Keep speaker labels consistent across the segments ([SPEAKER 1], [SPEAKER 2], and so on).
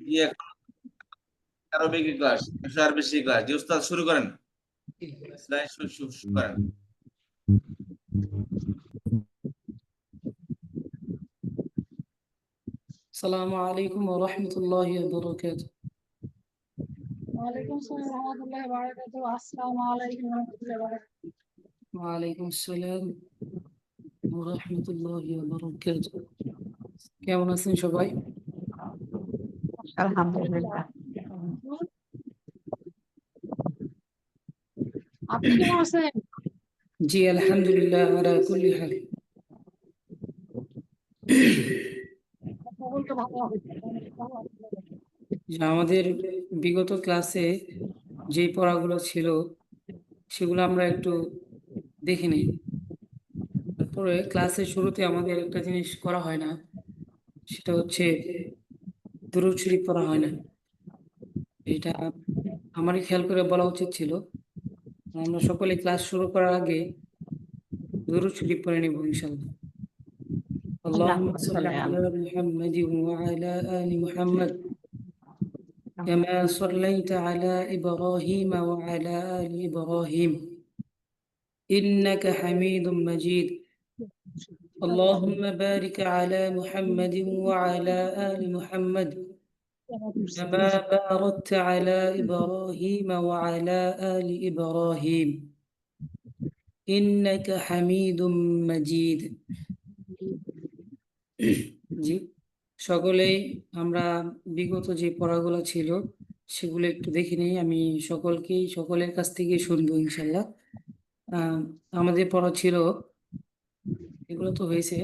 [SPEAKER 1] জি, এখন আরো বেশি ক্লাস, 100 আর বেশি ক্লাস। জি উস্তাদ, শুরু করেন। স্লাইড শুরু করেন।
[SPEAKER 2] السلام عليكم ورحمة الله وبركاته.
[SPEAKER 3] وعليكم السلام ورحمة الله وبركاته. السلام عليكم ورحمة الله وبركاته.
[SPEAKER 2] وعليكم السلام ورحمة الله وبركاته. কেমন আছেন সবাই?
[SPEAKER 3] আলহামদুলিল্লাহ। আপনি কেমন আছেন?
[SPEAKER 2] জি আলহামদুলিল্লাহ আলা কুল্লি হাল।
[SPEAKER 3] বলতে ভালো হবে।
[SPEAKER 2] আমাদের বিগত ক্লাসে যে পড়াগুলো ছিল সেগুলো আমরা একটু দেখে নিই। তারপরে ক্লাসের শুরুতে আমাদের একটা জিনিস করা হয় না, সেটা হচ্ছে দুরূদ শরীফ পড়া হয় না। এটা আমারই খেয়াল করে বলা উচিত ছিল। আমরা সকলে ক্লাস শুরু করার আগে দুরূদ শরীফ পড়ে নিব ইনশাআল্লাহ। اللهم صل على محمد وعلى آل محمد كما صليت على إبراهيم وعلى آل إبراهيم إنك حميد مجيد. اللهم بارك على محمد وعلى آل محمد كما باركت على إبراهيم وعلى آل إبراهيم إنك حميد مجيد. জি, সকলেই আমরা বিগত যে পড়াগুলো ছিল সেগুলো একটু দেখে নিই। আমি সকলের কাছ থেকে শুনবো ইনশাল্লাহ। আমাদের পড়া ছিল, এগুলো তো হয়েছে,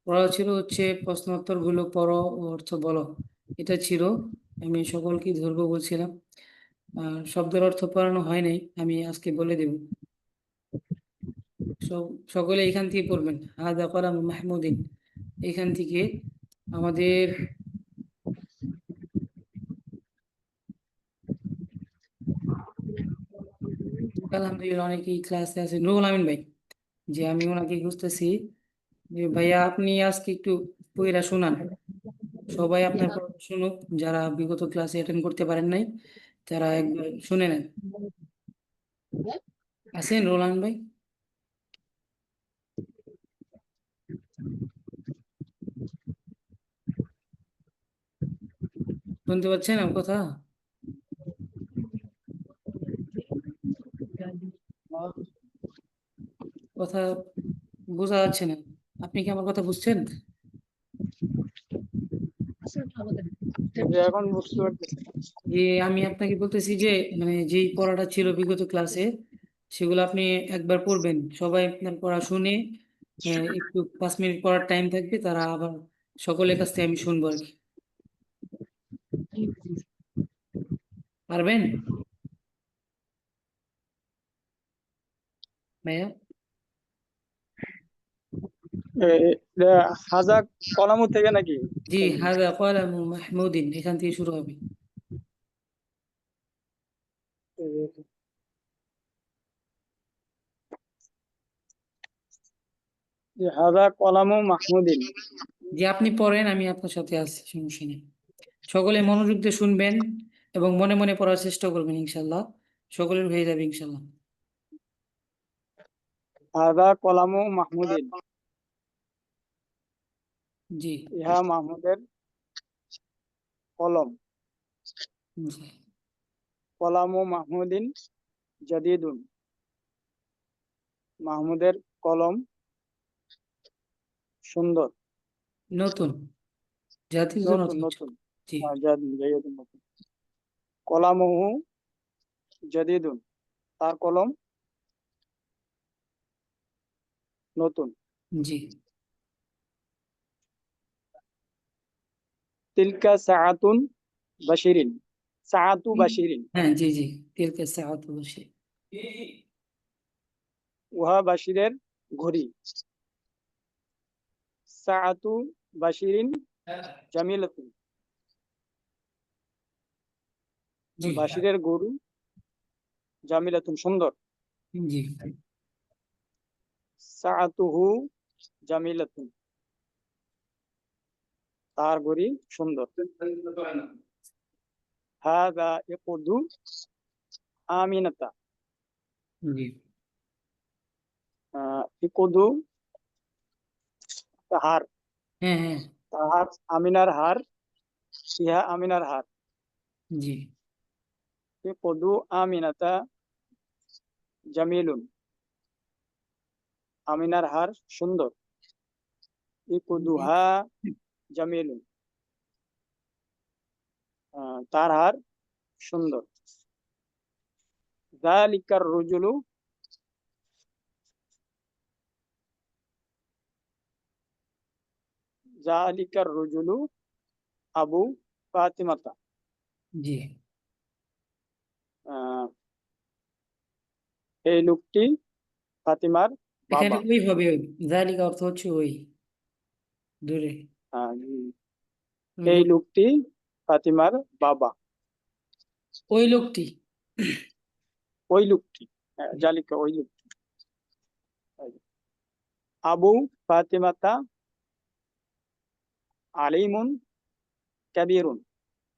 [SPEAKER 2] পড়া ছিল হচ্ছে প্রশ্নোত্তর গুলো পড়ো ও অর্থ বলো, এটা ছিল। আমি সকলকে ধরবো বলছিলাম। শব্দের অর্থ পড়ানো হয় নাই, আমি আজকে বলে দেব। সকলে এখান থেকে পড়বেন। হাদা কলাম মাহমুদিন, এখান থেকে আমাদের আলহামদুলিল্লাহ অনেকেই ক্লাসে আছে। নুরুল আমিন ভাই, যে আমি ওনাকে খুঁজতেছি, যে ভাইয়া আপনি আজকে একটু পড়া শোনান, সবাই আপনার পড়া শুনুক। যারা বিগত ক্লাসে অ্যাটেন্ড করতে পারেন নাই তারা একবার শুনে নেন। আছেন নুরুল আমিন ভাই? শুনতে পাচ্ছেন আমার কথা? কথা বোঝা যাচ্ছে না। আপনি কি আমার কথা বুঝছেন?
[SPEAKER 4] এখন বুঝতে পারতেছি।
[SPEAKER 2] যে আমি আপনাকে বলতেছি যে মানে যেই পড়াটা ছিল বিগত ক্লাসে সেগুলো আপনি একবার পড়বেন। সবাই আপনার পড়া শুনে একটু 5 মিনিট পড়ার টাইম থাকবে, তারা আবার সকলের কাছ থেকে আমি শুনবো আর কি। পারবেন ভাইয়া?
[SPEAKER 4] হাজা কলামু থেকে নাকি?
[SPEAKER 2] জি, হাদা কলামু মাহমুদিন, এখান থেকে শুরু হবে।
[SPEAKER 4] হাজা কলামু মাহমুদিন।
[SPEAKER 2] যে আপনি পড়েন, আমি আপনার সাথে আছি, সমস্যা নেই। সকলে মনোযোগ দিয়ে শুনবেন এবং মনে মনে পড়ার চেষ্টা করবেন, ইনশাল্লাহ সকলের হয়ে যাবে ইনশাল্লাহ।
[SPEAKER 4] হাজা কলামু মাহমুদিন,
[SPEAKER 2] জি
[SPEAKER 4] ইহা মাহমুদের কলম।
[SPEAKER 2] জি
[SPEAKER 4] কলামু মাহমুদিন জাদিদুন, মাহমুদের কলম সুন্দর,
[SPEAKER 2] নতুন, জাতির জন্য
[SPEAKER 4] নতুন
[SPEAKER 2] নতুন।
[SPEAKER 4] নতুন।
[SPEAKER 2] জি
[SPEAKER 4] জাদিদুন নতুন। কলামুহু জাদিদুন, তার কলম নতুন।
[SPEAKER 2] জি
[SPEAKER 4] তিলকা সাআতুন বাশিরিন, সাআতু বাশিরিন,
[SPEAKER 2] হ্যাঁ জি জি, তিলকা সাআতু বাশির,
[SPEAKER 4] উহা বাশিরের ঘড়ি। সাআতু বাশিরিন জামিলাতুন,
[SPEAKER 2] জি
[SPEAKER 4] বাশিরের গরু জামিলাতুন সুন্দর।
[SPEAKER 2] জি
[SPEAKER 4] সাআতুহু জামিলাতুন, তার ঘড়ি সুন্দর। হাদা ইকুদু আমিনাতা।
[SPEAKER 2] জি
[SPEAKER 4] ইকুদু হার,
[SPEAKER 2] হ্যাঁ হ্যাঁ
[SPEAKER 4] তাহার আমিনার হার, ইহা আমিনার হার।
[SPEAKER 2] জি
[SPEAKER 4] ইকুদু আমিনাতা জামিলুন, আমিনার হার সুন্দর। ইকুদুহা জামিলুন, তার হার সুন্দর। যালিকার রজুলু, যালিকার রজুলু আবু ফাতিমাতা।
[SPEAKER 2] জি
[SPEAKER 4] আহ, এই লোকটি ফাতিমার
[SPEAKER 2] এখানে
[SPEAKER 4] বাবা।
[SPEAKER 2] ওই হবে, জালিকা অর্থ হচ্ছে ওই, দূরে।
[SPEAKER 4] আহ, এই লোকটি ফাতিমার বাবা।
[SPEAKER 2] ওই লোকটি।
[SPEAKER 4] ওই লোকটি, জালিকা ওই লোকটি। আবু ফাতিমাতা আলিমুন কাবীরুন।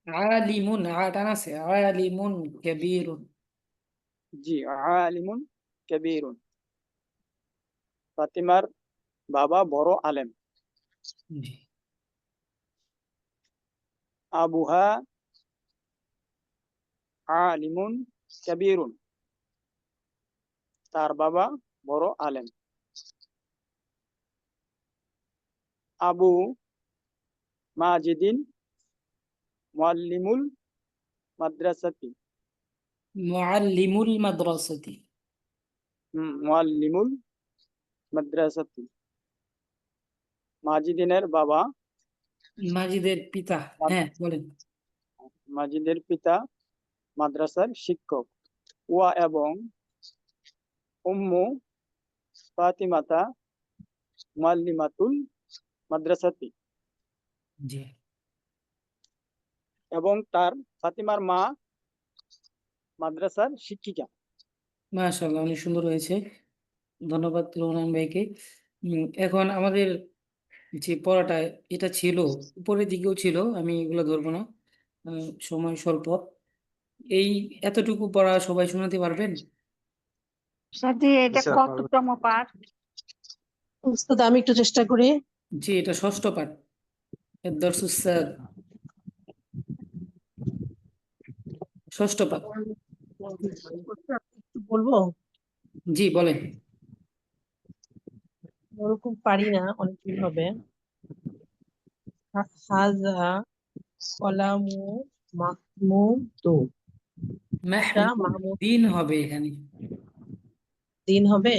[SPEAKER 2] আলিমুন, আটান আছে, আলিমুন কাবীরুন।
[SPEAKER 4] জি, আলিমুন কাবীরুন, ফাতিমার বাবা বড় আলেম।
[SPEAKER 2] জি
[SPEAKER 4] আবুহা আলিমুন কাবীরুন, তার বাবা বড় আলেম। আবু মাজিদিন মুআল্লিমুল মাদ্রাসাতি।
[SPEAKER 2] মুআল্লিমুল মাদ্রাসাতি।
[SPEAKER 4] মুআল্লিমুল মাদ্রাসাতি, মাজিদিনের বাবা,
[SPEAKER 2] মাজিদের পিতা। হ্যাঁ বলেন।
[SPEAKER 4] মাজিদের পিতা মাদ্রাসার শিক্ষক। ওয়া এবং উম্মু ফাতিমাতা মুআল্লিমাতুল মাদ্রাসাতি,
[SPEAKER 2] জি
[SPEAKER 4] এবং তার ফাতিমার মা মাদ্রাসার শিক্ষিকা।
[SPEAKER 2] মাশাআল্লাহ, অনেক সুন্দর হয়েছে। ধন্যবাদ রোহনান ভাইকে। এখন আমাদের যে পড়াটা এটা ছিল, উপরের দিকেও ছিল, আমি এগুলো ধরবো না, সময় স্বল্প। এই এতটুকু পড়া সবাই শোনাতে পারবেন?
[SPEAKER 3] সাথে এটা কততম পাঠ? উস্তাদ আমি একটু চেষ্টা করি।
[SPEAKER 2] জি, এটা ষষ্ঠ পাঠ, দারসুস সাদ, ষষ্ঠ পাঠ।
[SPEAKER 3] একটু বলবো,
[SPEAKER 2] জি বলেন।
[SPEAKER 3] ওরকম পারি না, অনেকদিন হবে। হাজা কলামু মাহমুদু, এটা মাহমুদ
[SPEAKER 2] দিন হবে এখানে।
[SPEAKER 3] দিন হবে।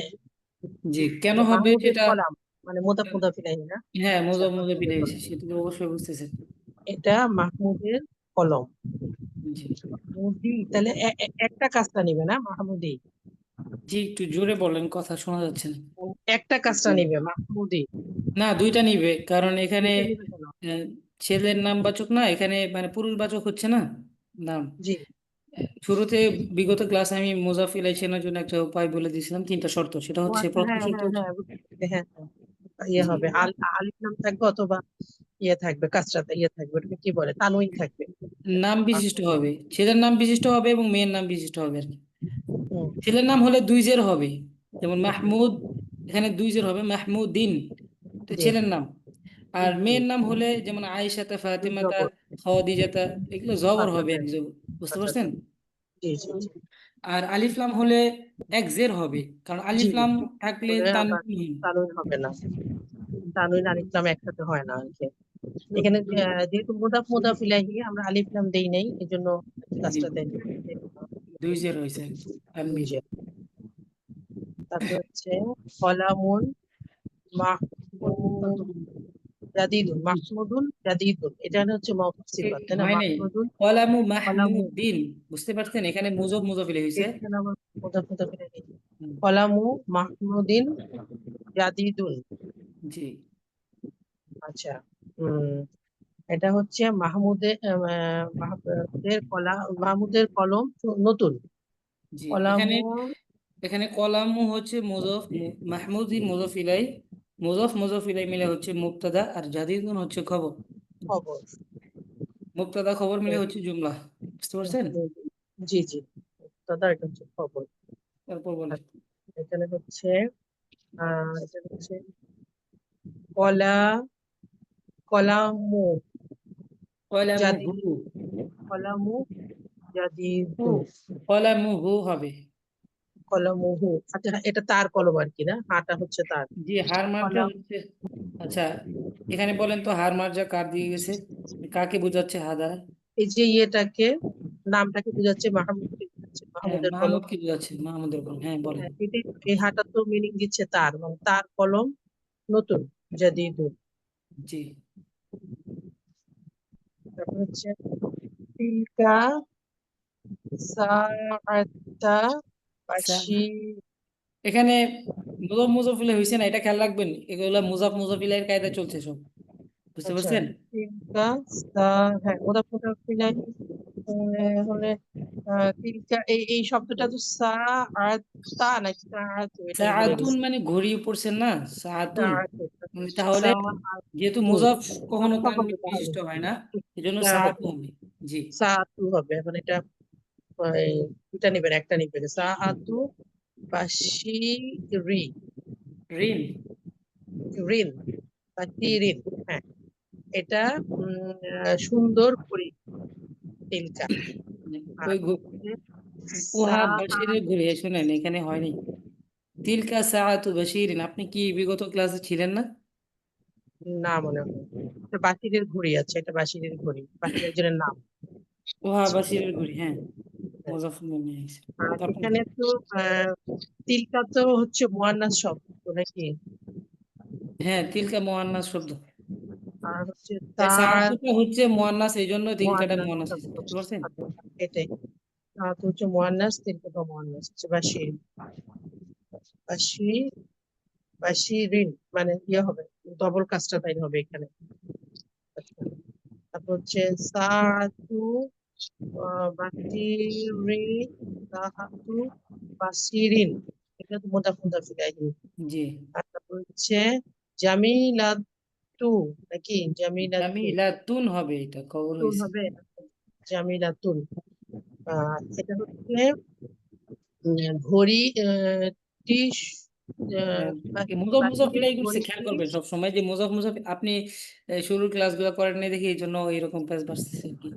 [SPEAKER 2] জি, কেন
[SPEAKER 3] মানে
[SPEAKER 2] হবে
[SPEAKER 3] মাহমুদের
[SPEAKER 2] সেটা?
[SPEAKER 3] কলাম, মানে মুদাফ ইলাইহি না?
[SPEAKER 2] হ্যাঁ,
[SPEAKER 3] আচ্ছা,
[SPEAKER 2] মোজাম্মদ
[SPEAKER 3] মাহমুদের কলাম।
[SPEAKER 2] সেটা তো অবশ্যই বুঝতেছেন।
[SPEAKER 3] এটা মাহমুদের কলম।
[SPEAKER 2] জি
[SPEAKER 3] মাহমুদি, তাহলে একটা কাজটা নিবে না মাহমুদি?
[SPEAKER 2] জি, একটু জোরে বলেন, কথা শোনা যাচ্ছে না।
[SPEAKER 3] একটা কাজটা নিবে মাহমুদি।
[SPEAKER 2] না, দুইটা নিবে, কারণ এখানে
[SPEAKER 3] দুইটা নিবে কেন?
[SPEAKER 2] আহ, ছেলের নাম বাচক না, এখানে মানে পুরুষ বাচক হচ্ছে না নাম।
[SPEAKER 3] জি,
[SPEAKER 2] শুরুতে বিগত ক্লাসে আমি মুজাফ ইলাইহির জন্য একটা উপায় বলে দিয়েছিলাম, তিনটা শর্ত। সেটা
[SPEAKER 3] ও
[SPEAKER 2] হচ্ছে,
[SPEAKER 3] আচ্ছা,
[SPEAKER 2] প্রথম
[SPEAKER 3] হ্যাঁ
[SPEAKER 2] শর্ত
[SPEAKER 3] হ্যাঁ
[SPEAKER 2] হচ্ছে,
[SPEAKER 3] হ্যাঁ, বুঝতে পেরেছি, হ্যাঁ হ্যাঁ। ইয়ে
[SPEAKER 2] জি
[SPEAKER 3] হবে, আলিফ নাম থাকবে, অথবা ইয়ে থাকবে, কাজটাতে ইয়ে থাকবে, ওটাকে কি বলে, তানউইন থাকবে।
[SPEAKER 2] নাম বিশিষ্ট হবে, ছেলের নাম বিশিষ্ট হবে এবং মেয়ের নাম বিশিষ্ট হবে আর কি।
[SPEAKER 3] হুম,
[SPEAKER 2] ছেলের নাম হলে দুই জের হবে, যেমন মাহমুদ, এখানে দুই জের হবে, মাহমুদিন, এটা
[SPEAKER 3] জি
[SPEAKER 2] ছেলের নাম। আর
[SPEAKER 3] জি,
[SPEAKER 2] মেয়ের নাম হলে যেমন আয়েশাতা, ফাতেমাতা,
[SPEAKER 3] জবর,
[SPEAKER 2] খাদিজাতা, এগুলো জবর
[SPEAKER 3] আচ্ছা
[SPEAKER 2] হবে
[SPEAKER 3] হ্যাঁ,
[SPEAKER 2] এক জবর। বুঝতে
[SPEAKER 3] আচ্ছা
[SPEAKER 2] পারছেন?
[SPEAKER 3] জি জি জি
[SPEAKER 2] আর আলিফ লাম হলে এক জের হবে, কারণ
[SPEAKER 3] জি,
[SPEAKER 2] আলিফ লাম থাকলে
[SPEAKER 3] বলে আবার
[SPEAKER 2] তানবিন।
[SPEAKER 3] তানউইন হবে না, তানউইন আলিফ লাম একসাথে হয় না আর কি। এখানে যেহেতু মুদাফ ইলাইহি, আমরা আলিফ লাম দেই নাই, এই জন্য
[SPEAKER 2] জি,
[SPEAKER 3] কাজটা দেয়।
[SPEAKER 2] দুই জের হয়েছে, তানবিন।
[SPEAKER 3] জি। তারপরে হচ্ছে কলামুন মাহমুদ জাদিদুন, মাহমুদুন জাদিদুন, এটা হচ্ছে মওসুফ সিফাত, তাই না?
[SPEAKER 2] হয় নাই,
[SPEAKER 3] মাহমুদুন
[SPEAKER 2] কলামু
[SPEAKER 3] কলামু,
[SPEAKER 2] মাহমুদিন, বুঝতে পারছেন? এখানে মুজব মুজফিল হয়েছে।
[SPEAKER 3] এখানে আবার মুদাফ ইলাইহি।
[SPEAKER 2] হুম,
[SPEAKER 3] কলামু মাহমুদিন জাদিদুন।
[SPEAKER 2] জি
[SPEAKER 3] আচ্ছা, উম এটা হচ্ছে মাহমুদের কলম নতুন।
[SPEAKER 2] জি, এখানে
[SPEAKER 3] কলামু,
[SPEAKER 2] এখানে কলামু হচ্ছে মুজফ, মাহমুদিন মুজফ ইলাই, মুজফ মুজফ ইলাই মিলে হচ্ছে মুবতাদা, আর জাদিদুন হচ্ছে খবর।
[SPEAKER 3] খবর।
[SPEAKER 2] মুবতাদা খবর মিলে হচ্ছে জুমলা, বুঝতে পারছেন?
[SPEAKER 3] জি জি, দাদা এটা হচ্ছে খবর।
[SPEAKER 2] তারপর বলেন।
[SPEAKER 3] এখানে হচ্ছে এটা হচ্ছে কলা, কলামু, জাদি,
[SPEAKER 2] কলামুহু,
[SPEAKER 3] কলামু জাদিদু,
[SPEAKER 2] কলামুহু হবে।
[SPEAKER 3] কলামুহু। আচ্ছা এটা তার কলম আর কি, না? হাটা হচ্ছে তার।
[SPEAKER 2] জি, হার মার্কা
[SPEAKER 3] কলাম,
[SPEAKER 2] হচ্ছে। আচ্ছা, এখানে বলেন তো হার মার্কা কার দিয়ে গেছে, কাকে বোঝাচ্ছে হা দ্বারা?
[SPEAKER 3] এই যে ইয়েটাকে, নামটাকে বোঝাচ্ছে, মাহমুদকে বোঝাচ্ছে,
[SPEAKER 2] হ্যাঁ,
[SPEAKER 3] মাহমুদের কলম।
[SPEAKER 2] মাহমুদ কি বোঝাচ্ছে? মাহমুদের কলম। হ্যাঁ, বলেন।
[SPEAKER 3] হ্যাঁ, এই হাটা তো মিনিং দিচ্ছে তার, মানে তার কলম নতুন, জাদিদু।
[SPEAKER 2] জি,
[SPEAKER 3] তারপর হচ্ছে তিলকা সাআতা
[SPEAKER 2] সা-
[SPEAKER 3] বাশি,
[SPEAKER 2] এখানে মুজাফ মুজাফিলে হয়েছে না, এটা খেয়াল রাখবেন। এগুলো মুজাফ মুজাফিলের কায়দা চলছে সব, বুঝতে
[SPEAKER 3] আচ্ছা
[SPEAKER 2] পারছেন?
[SPEAKER 3] তিলকা হ্যাঁ মুদাফ মুদাফ ইলাইহি হলে তিলকা, এই শব্দটা তো সাআতা নাকি সাআতু, এটা ভুলে
[SPEAKER 2] সাআতুন
[SPEAKER 3] গেছি।
[SPEAKER 2] মানে ঘড়িয়ে পড়ছেন না, সাআতুন
[SPEAKER 3] সাআতু,
[SPEAKER 2] মানে তাহলে যেহেতু
[SPEAKER 3] সাআতু
[SPEAKER 2] মুজাফ কখনো
[SPEAKER 3] অর্থ
[SPEAKER 2] তার
[SPEAKER 3] হবে তাহলে,
[SPEAKER 2] বিশিষ্ট হয় না, এজন্য
[SPEAKER 3] এটা
[SPEAKER 2] সাআতু
[SPEAKER 3] হবে
[SPEAKER 2] হবে। জি,
[SPEAKER 3] সাআতু হবে। এখন এটা দুটা নিবেন, একটা নিবেন সাআতু বাশিরি,
[SPEAKER 2] ঋণ।
[SPEAKER 3] ঋণ বাশিরিন। হ্যাঁ, এটা সুন্দর করি তিলকা। আর
[SPEAKER 2] ওই
[SPEAKER 3] হচ্ছে
[SPEAKER 2] উহা
[SPEAKER 3] সাআ-
[SPEAKER 2] বাশিরের ঘড়ি, শুনেন এখানে হয়নি। তিলকা সাআতু বাশিরিন, আপনি কি বিগত ক্লাসে ছিলেন না?
[SPEAKER 3] না মনে হয়, এটা বাশিরের ঘড়ি আছে, এটা বাশিরের ঘড়ি, বাশির একজনের নাম।
[SPEAKER 2] উহা বাশিরের ঘড়ি, হ্যাঁ, মুজাফফর নিয়ে আসছে।
[SPEAKER 3] আর
[SPEAKER 2] তারপর
[SPEAKER 3] এখানে তো তিলকা তো হচ্ছে মুয়ান্নাস শব্দ নাকি?
[SPEAKER 2] হ্যাঁ, তিলকা মুয়ান্নাস শব্দ।
[SPEAKER 3] আর হচ্ছে
[SPEAKER 2] সাআতুটা হচ্ছে মুয়ান্নাস, এই জন্য তিলকাটা
[SPEAKER 3] মুয়ান্নাস
[SPEAKER 2] মুয়ান্নাস হয়েছে,
[SPEAKER 3] শব্দ।
[SPEAKER 2] বুঝতে পারছেন?
[SPEAKER 3] আচ্ছা, এটাই তো হচ্ছে মুয়ান্নাস, তিলকাটা মুয়ান্নাস হচ্ছে বাশির, বাশি, বাশিরিন, মানে ইয়ে হবে, ডবল কাজটা তাই হবে এখানে। আচ্ছা, তারপর হচ্ছে সাআতু বাশিরি, সাআতু বাশিরিন, এটা তো মুদাফ মুদাফ ইলাইহি।
[SPEAKER 2] জি,
[SPEAKER 3] আর তারপর হচ্ছে জামিলাতু নাকি, জামিলাতু
[SPEAKER 2] জামিলাতুন হবে, এটা কবর
[SPEAKER 3] তুন
[SPEAKER 2] হয়েছে।
[SPEAKER 3] হবে, জামিলাতুন। এটা হচ্ছে ঘড়ি, টি,
[SPEAKER 2] মুজাফ
[SPEAKER 3] বাহিরের
[SPEAKER 2] মুজাফিলাই করছে, খেয়াল
[SPEAKER 3] ঘড়িটি।
[SPEAKER 2] করবেন সব সময় যে মুজাফ মুজাফি, আপনি শুরুর ক্লাসগুলো করেন নাই দেখি এই জন্য এরকম প্যাচ বাজতেছে আর কি,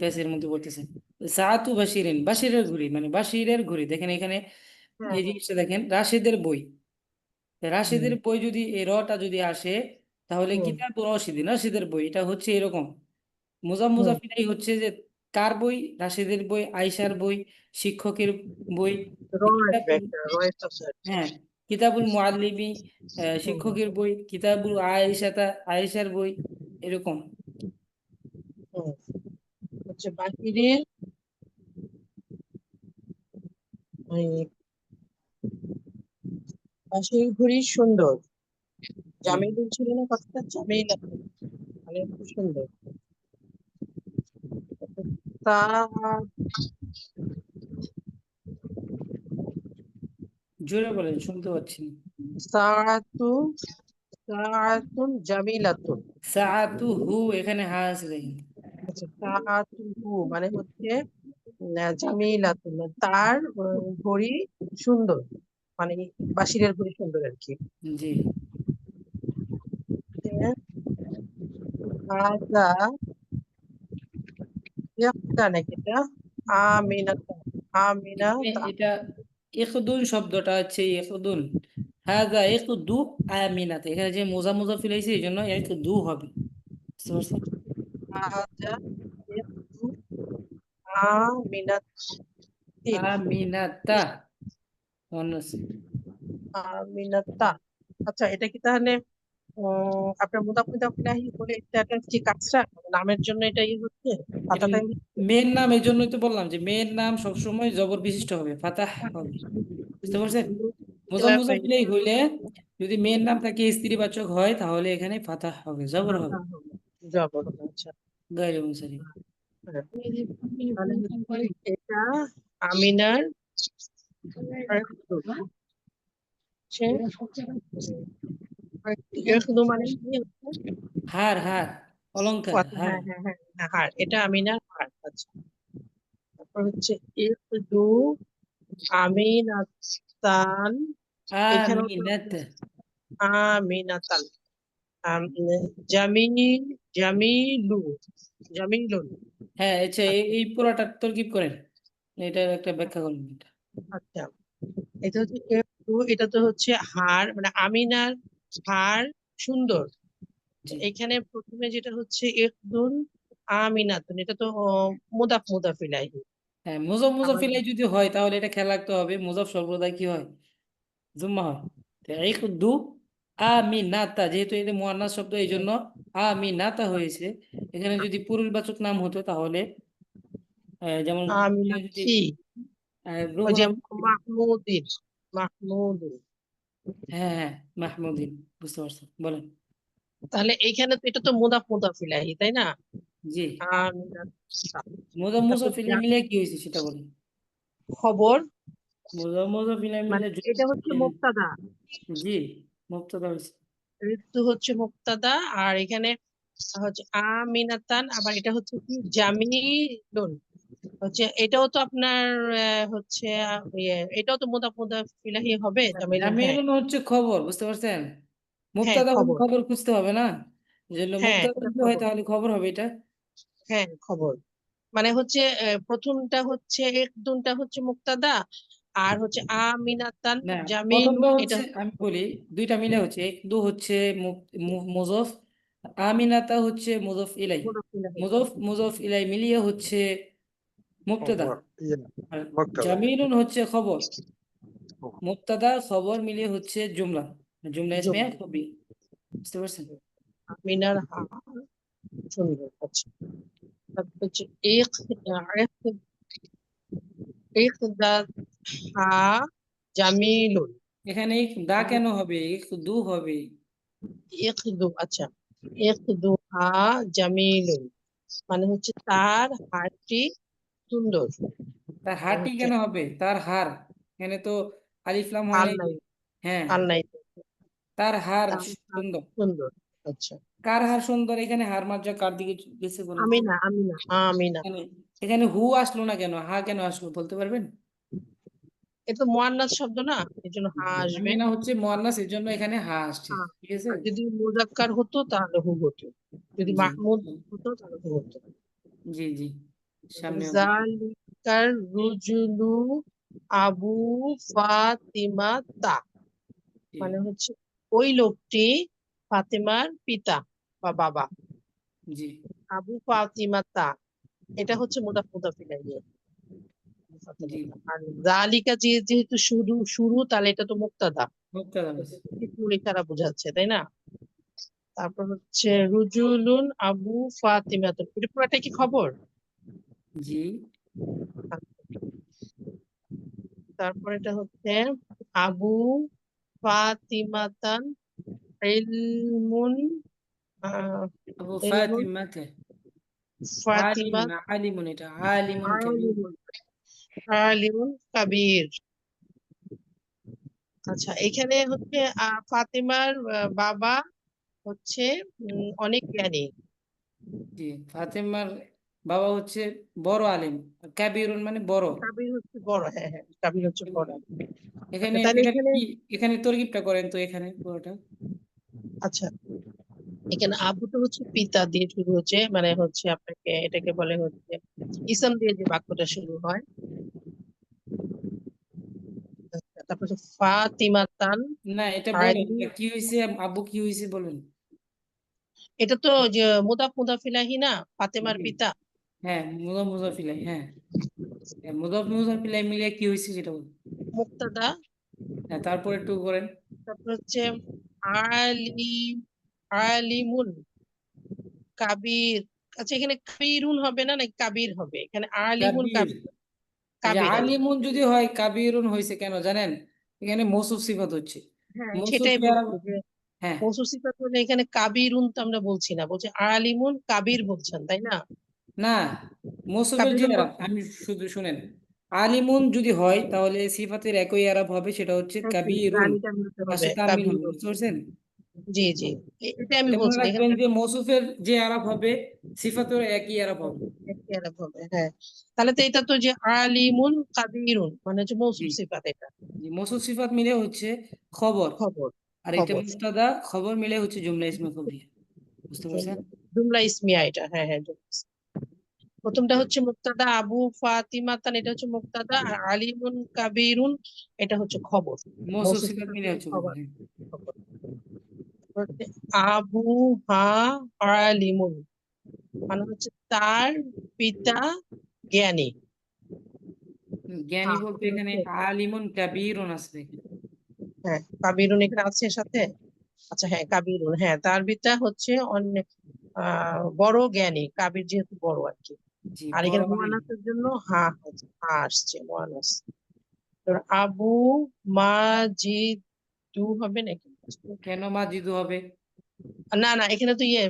[SPEAKER 2] প্যাচের মধ্যে পড়তেছে। সাআতু বাশিরিন, বাশিরের ঘড়ি মানে বাশিরের ঘড়ি, দেখেন এখানে
[SPEAKER 3] হ্যাঁ
[SPEAKER 2] এই
[SPEAKER 3] হ্যাঁ,
[SPEAKER 2] জিনিসটা দেখেন, রাশেদের বই।
[SPEAKER 3] হুম
[SPEAKER 2] রাশেদের বই যদি এই রটা যদি আসে, তাহলে
[SPEAKER 3] হুম
[SPEAKER 2] কিতাব রশিদিন, রাশেদের বই, এটা হচ্ছে এরকম। মুজাফ
[SPEAKER 3] হুম
[SPEAKER 2] মুজাফিলাই হচ্ছে যে কার বই, রাশেদের বই, আয়েশার বই, শিক্ষকের বই।
[SPEAKER 3] র আসবে, একটা র আসবে।
[SPEAKER 2] হ্যাঁ, কিতাবুল মুআল্লিমি
[SPEAKER 3] হুম
[SPEAKER 2] শিক্ষকের বই, কিতাবুল আয়েশাতা আয়েশার বই, এরকম।
[SPEAKER 3] হুম হচ্ছে বাহিরের, ওই বাঁশির ঘড়ি সুন্দর,
[SPEAKER 2] হুম।
[SPEAKER 3] জামিল ছিল না কথাটা, জামিল মানে খুব সুন্দর। তা
[SPEAKER 2] জোরে বলেন, শুনতে পাচ্ছি না।
[SPEAKER 3] সাআতু, সাআতুন জামিলাতুন।
[SPEAKER 2] সাআতুহু, এখানে হা আছে দেখেন।
[SPEAKER 3] আচ্ছা সাআতুহু মানে হচ্ছে জামিলাতুন, মানে তার ঘড়ি সুন্দর, মানে বাঁশিরের ঘড়ি সুন্দর আর কি।
[SPEAKER 2] জি,
[SPEAKER 3] হাজা ইয়াক্তা নাকি এটা, আমিনাতা,
[SPEAKER 2] এখানে
[SPEAKER 3] আমিনাতা।
[SPEAKER 2] এটা ইখদুন শব্দটা হচ্ছে ইখদুন, হাযা ইখদু আমিনাত, এখানে যে মোজা মোজা ফিলাইছে এই জন্য ইখদু হবে, বুঝতে পারছেন?
[SPEAKER 3] হাজা ইয়াক্তু আমিনাতিন,
[SPEAKER 2] আমিনাতা মনে আছে।
[SPEAKER 3] আমিনাতা। আচ্ছা এটা কি তাহলে আপনার মুদাফ মুদাফ ইলাহি বলে এটা কি কাজটা নামের জন্য এটা হচ্ছে
[SPEAKER 2] এটা
[SPEAKER 3] পাতাটা?
[SPEAKER 2] মেয়ের নাম, এই জন্যই তো বললাম যে মেয়ের নাম সবসময় জবর বিশিষ্ট হবে, ফাতাহ হবে, বুঝতে পারছেন? মোজাম মুজাফিলাই হইলে যদি মেয়ের নাম তাকে স্ত্রীবাচক হয় তাহলে এখানে ফাতাহ হবে, জবর হবে,
[SPEAKER 3] জবর, আচ্ছা।
[SPEAKER 2] গায়রে মুনসারিফ।
[SPEAKER 3] হ্যাঁ, তাহলে হচ্ছে এটা আমিনার হচ্ছে, শুধু মানে কি হচ্ছে?
[SPEAKER 2] হার হার অলংকার, হ্যাঁ।
[SPEAKER 3] হ্যাঁ হ্যাঁ হ্যাঁ হার, এটা আমিনার হার। আচ্ছা, তারপর হচ্ছে ইকদু আমিনাতান, এখানেও তো
[SPEAKER 2] আমিনাত,
[SPEAKER 3] আমিনাতান, জামিল জামিলু জামিলুন।
[SPEAKER 2] হ্যাঁ। আচ্ছা, এই পুরোটা তরকিব করেন, এটার একটা ব্যাখ্যা করেন এটা।
[SPEAKER 3] আচ্ছা, এটা হচ্ছে একটু, এটা তো হচ্ছে হার, মানে আমিনার হার সুন্দর।
[SPEAKER 2] জি,
[SPEAKER 3] এখানে প্রথমে যেটা হচ্ছে একদুন আমিনাতুন, এটা তো মুদাফ মুদাফ ইলাইহি।
[SPEAKER 2] হ্যাঁ। মুজফ
[SPEAKER 3] আবার
[SPEAKER 2] ইলাই যদি হয় তাহলে এটা খেয়াল রাখতে হবে, মুজফ সর্বদাই কি হয়, জুম্মা হয়। তো ইকদু আমিনাতা, যেহেতু এটা মুয়ান্নাস শব্দ এই জন্য আমিনাতা হয়েছে। এখানে যদি পুরুষবাচক নাম হতো তাহলে যেমন যদি
[SPEAKER 3] আমিনাতি, ওই যে
[SPEAKER 2] রুহুল,
[SPEAKER 3] মাহমুদিন, মাহমুদিন।
[SPEAKER 2] হ্যাঁ হ্যাঁ, মাহমুদিন, বুঝতে পারছেন, বলেন।
[SPEAKER 3] তাহলে এইখানে তো এটা তো মুদাফ মুদাফ ইলাইহি, তাই না?
[SPEAKER 2] জি,
[SPEAKER 3] আমিনাতা।
[SPEAKER 2] মুজফ
[SPEAKER 3] তারপর
[SPEAKER 2] ইলাই মিলে কি হয়েছে সেটা বলেন।
[SPEAKER 3] খবর,
[SPEAKER 2] মুজফ ইলাই মিলে
[SPEAKER 3] মানে এটা হচ্ছে মুবতাদা,
[SPEAKER 2] জি, মুবতাদা হয়েছে।
[SPEAKER 3] ঋতু হচ্ছে মুবতাদা, আর এখানে হচ্ছে আমিনাতান, আবার এটা হচ্ছে কি জামিলুন, হচ্ছে এটাও তো আপনার হচ্ছে এটাও তো মুদাফ মুদাফ ইলাইহি হবে, জামিলুন। হ্যাঁ
[SPEAKER 2] জামিলুন হচ্ছে খবর, বুঝতে পারছেন,
[SPEAKER 3] হ্যাঁ
[SPEAKER 2] মুবতাদা হলে
[SPEAKER 3] খবর,
[SPEAKER 2] খবর খুঁজতে হবে না, এই জন্য
[SPEAKER 3] হ্যাঁ
[SPEAKER 2] মুবতাদা
[SPEAKER 3] এটা
[SPEAKER 2] যদি হয়
[SPEAKER 3] খবর,
[SPEAKER 2] তাহলে খবর হবে এটা।
[SPEAKER 3] হ্যাঁ খবর। মানে হচ্ছে প্রথমটা হচ্ছে একদুনটা হচ্ছে মুক্তাদা, আর হচ্ছে আমিনাতান
[SPEAKER 2] না, প্রথমটা
[SPEAKER 3] জামিলুন এটা
[SPEAKER 2] হচ্ছে আমি বলি, দুইটা মিলে হচ্ছে, এক দু হচ্ছে মুজফ, আমিনাতা হচ্ছে মুজফ ইলাই,
[SPEAKER 3] মুদাফ ইলাইহি।
[SPEAKER 2] মুজফ ইলাই মিলিয়ে হচ্ছে মুবতাদা,
[SPEAKER 5] খবর ইয়ে না,
[SPEAKER 2] আর
[SPEAKER 5] মুক্তাদা।
[SPEAKER 2] জামিলুন হচ্ছে খবর, মুবতাদা খবর মিলিয়ে হচ্ছে জুমলা, জুমলা ইসমিয়া
[SPEAKER 3] জুমলা,
[SPEAKER 2] কবি, বুঝতে পারছেন।
[SPEAKER 3] আমিনার হার সুন্দর। আচ্ছা, তারপর হচ্ছে ইকদা হা জামিলুন,
[SPEAKER 2] এখানে দা কেন হবে, দু হবে,
[SPEAKER 3] ইকদু, আচ্ছা, ইকদু হা জামিলুন, মানে হচ্ছে তার হারটি সুন্দর।
[SPEAKER 2] তার
[SPEAKER 3] মানে
[SPEAKER 2] হারটি
[SPEAKER 3] হচ্ছে
[SPEAKER 2] কেন হবে, তার হার, এখানে তো আলিফ লাম হয়
[SPEAKER 3] আর
[SPEAKER 2] নাই যে।
[SPEAKER 3] নাই,
[SPEAKER 2] হ্যাঁ,
[SPEAKER 3] আর নাই,
[SPEAKER 2] তার হার
[SPEAKER 3] তার হার
[SPEAKER 2] সুন্দর।
[SPEAKER 3] সুন্দর। আচ্ছা,
[SPEAKER 2] কার হার সুন্দর, এখানে হার মার্জা কার দিকে গেছে বলেন তো।
[SPEAKER 3] আমিনা আমিনা আমিনা,
[SPEAKER 2] এখানে এখানে হু আসলো না কেন, হা কেন আসলো বলতে পারবেন।
[SPEAKER 3] এটা তো মুয়ান্নাস শব্দ না, এই জন্য হা
[SPEAKER 2] জি,
[SPEAKER 3] আসবে।
[SPEAKER 2] আমিনা হচ্ছে মুয়ান্নাস, এর জন্য এখানে হা আসছে,
[SPEAKER 3] হ্যাঁ,
[SPEAKER 2] ঠিক আছে।
[SPEAKER 3] আর যদি মুজাক্কার হতো তাহলে হু হতো, যদি
[SPEAKER 2] জি,
[SPEAKER 3] মাহমুদ হতো তাহলে হু হতো।
[SPEAKER 2] জি, জি, সামনে হবে।
[SPEAKER 3] জালিকার রুজুলু আবু ফাতিমা তা,
[SPEAKER 2] জি,
[SPEAKER 3] মানে হচ্ছে ওই লোকটি ফাতেমার পিতা বা বাবা।
[SPEAKER 2] জি,
[SPEAKER 3] আবু ফাতিমা তা, এটা হচ্ছে মুদাফ মুদাফ ইলাইহি।
[SPEAKER 2] জি,
[SPEAKER 3] আর জালিকা যেহেতু শুরু শুরু, তাহলে এটা তো মুক্তাদা,
[SPEAKER 2] মুক্তাদা হয়েছে।
[SPEAKER 3] ইসমুল ইশারা বোঝাচ্ছে, তাই না? তারপর হচ্ছে রুজুলুন আবু ফাতিমাতুন, এটা পুরাটা কি খবর?
[SPEAKER 2] জি,
[SPEAKER 3] তারপর এটা হচ্ছে আবু ফাতিমাতান ইলমুন, আহ,
[SPEAKER 2] আবু
[SPEAKER 3] ইলমুন
[SPEAKER 2] ফাতিমাকে,
[SPEAKER 3] ফাতিমা
[SPEAKER 2] আলিমুন, আলিমুন, এটা আলিমুন কাবীর।
[SPEAKER 3] আলিমুন, আলিমুন কাবির। আচ্ছা, এখানে হচ্ছে ফাতিমার বাবা হচ্ছে অনেক জ্ঞানী।
[SPEAKER 2] জি, ফাতেমার বাবা হচ্ছে বড় আলিম, কাবিরুন মানে বড়।
[SPEAKER 3] কাবির হচ্ছে বড়, হ্যাঁ হ্যাঁ কাবির হচ্ছে বড়। আচ্ছা,
[SPEAKER 2] এখানে
[SPEAKER 3] তাহলে
[SPEAKER 2] এখানে
[SPEAKER 3] এখানে,
[SPEAKER 2] কি, এখানে তরকিবটা করেন তো এখানে পুরোটা।
[SPEAKER 3] আচ্ছা এখানে আবু তো হচ্ছে পিতা দিয়ে শুরু হচ্ছে, মানে হচ্ছে আপনাকে এটাকে বলে হচ্ছে ইসম দিয়ে যে বাক্যটা শুরু হয়। তারপর হচ্ছে ফাতিমাতান
[SPEAKER 2] না, এটা বলেন,
[SPEAKER 3] আলী,
[SPEAKER 2] এটা কি হয়েছে, আব্বু কি হয়েছে বলেন।
[SPEAKER 3] এটা তো যে মুদাফ মুদাফিলাহি না, ফাতেমার
[SPEAKER 2] জি,
[SPEAKER 3] পিতা।
[SPEAKER 2] হ্যাঁ, মুজাফিলাই, হ্যাঁ, মুজাফিলাই মিলে কি হয়েছে সেটা বলেন।
[SPEAKER 3] মুক্তাদা,
[SPEAKER 2] হ্যাঁ, তারপর একটু করেন।
[SPEAKER 3] তারপর হচ্ছে আলী, আলিমুন কাবির। আচ্ছা, এখানে কাবিরুন হবে না, নাকি কাবির হবে? এখানে আলিমুন
[SPEAKER 2] কাবির,
[SPEAKER 3] কাবির,
[SPEAKER 2] এই যে
[SPEAKER 3] কাবির আছে।
[SPEAKER 2] আলিমুন যদি হয় কাবিরুন হয়েছে কেন জানেন, এখানে মৌসুফ সিফাত হচ্ছে,
[SPEAKER 3] হ্যাঁ
[SPEAKER 2] মৌসুফ
[SPEAKER 3] সেটাই
[SPEAKER 2] কি আর,
[SPEAKER 3] বলছি যে
[SPEAKER 2] হ্যাঁ,
[SPEAKER 3] মৌসুফ সিফাত হলে এখানে কাবিরুন তো আমরা বলছি না, বলছি আলিমুন কাবির বলছেন, তাই না?
[SPEAKER 2] না, মৌসুফের যে
[SPEAKER 3] কাবিরুন
[SPEAKER 2] আরাব,
[SPEAKER 3] বলছেন,
[SPEAKER 2] আমি শুধু শুনেন, আলিমুন যদি হয় তাহলে সিফাতের একই আরাব হবে, সেটা হচ্ছে
[SPEAKER 3] একই
[SPEAKER 2] কাবিরুন,
[SPEAKER 3] জালিকা মিলতে হবে,
[SPEAKER 2] পাশে তানবিন হবে,
[SPEAKER 3] কাবিরুন।
[SPEAKER 2] বুঝতে পারছেন।
[SPEAKER 3] জি জি, এটা আমি
[SPEAKER 2] এটা মনে
[SPEAKER 3] বলছি না,
[SPEAKER 2] রাখবেন
[SPEAKER 3] এখানে
[SPEAKER 2] যে মৌসুফের যে আরাব হবে সিফাতের একই আরাব হবে।
[SPEAKER 3] একই আলাপ হবে, হ্যাঁ। তাহলে তো এটা তো যে আলিমুন কাবিরুন মানে হচ্ছে
[SPEAKER 2] জি
[SPEAKER 3] মৌসুফ সিফাত, এটা
[SPEAKER 2] জি, মৌসুফ সিফাত মিলে হচ্ছে খবর,
[SPEAKER 3] খবর।
[SPEAKER 2] আর এটা
[SPEAKER 3] খবর
[SPEAKER 2] মুবতাদা, খবর মিলে হচ্ছে জুমলা ইসমে খবরিয়া। বুঝতে পারছেন?
[SPEAKER 3] জুমলা ইসমিয়া, এটা হ্যাঁ হ্যাঁ জুমলা ইসমিয়া। প্রথমটা হচ্ছে মুক্তাদা আবু ফাতিমা তান, এটা হচ্ছে মুক্তাদা, আর আলিমুন কাবিরুন এটা হচ্ছে খবর।
[SPEAKER 2] মৌসুফ
[SPEAKER 3] মৌসুফ
[SPEAKER 2] সিফাত
[SPEAKER 3] সিফাত
[SPEAKER 2] মিলে
[SPEAKER 3] মানে
[SPEAKER 2] হচ্ছে
[SPEAKER 3] খবর।
[SPEAKER 2] খবর, হ্যাঁ।
[SPEAKER 3] খবর হচ্ছে আবু হা আলিমুন মানে হচ্ছে তার পিতা জ্ঞানী।
[SPEAKER 2] জ্ঞানী
[SPEAKER 3] হ্যাঁ
[SPEAKER 2] বলতে
[SPEAKER 3] এখানে
[SPEAKER 2] এখানে
[SPEAKER 3] হচ্ছে,
[SPEAKER 2] আলিমুন কাবীরুন আসবে।
[SPEAKER 3] হ্যাঁ কাবিরুন এখানে আছে সাথে। আচ্ছা হ্যাঁ কাবিরুন, হ্যাঁ তার পিতা হচ্ছে অনেক বড় জ্ঞানী, কাবির যেহেতু বড় আর কি।
[SPEAKER 2] জি,
[SPEAKER 3] আর
[SPEAKER 2] বড়
[SPEAKER 3] এখানে
[SPEAKER 2] আলিম।
[SPEAKER 3] মুয়ান্নাসের জন্য হা হা আসছে মুয়ান্নাস। তোর আবু মাজিদু হবে নাকি?
[SPEAKER 2] কেন মাজিদু হবে?
[SPEAKER 3] না না, এখানে তো ইয়ে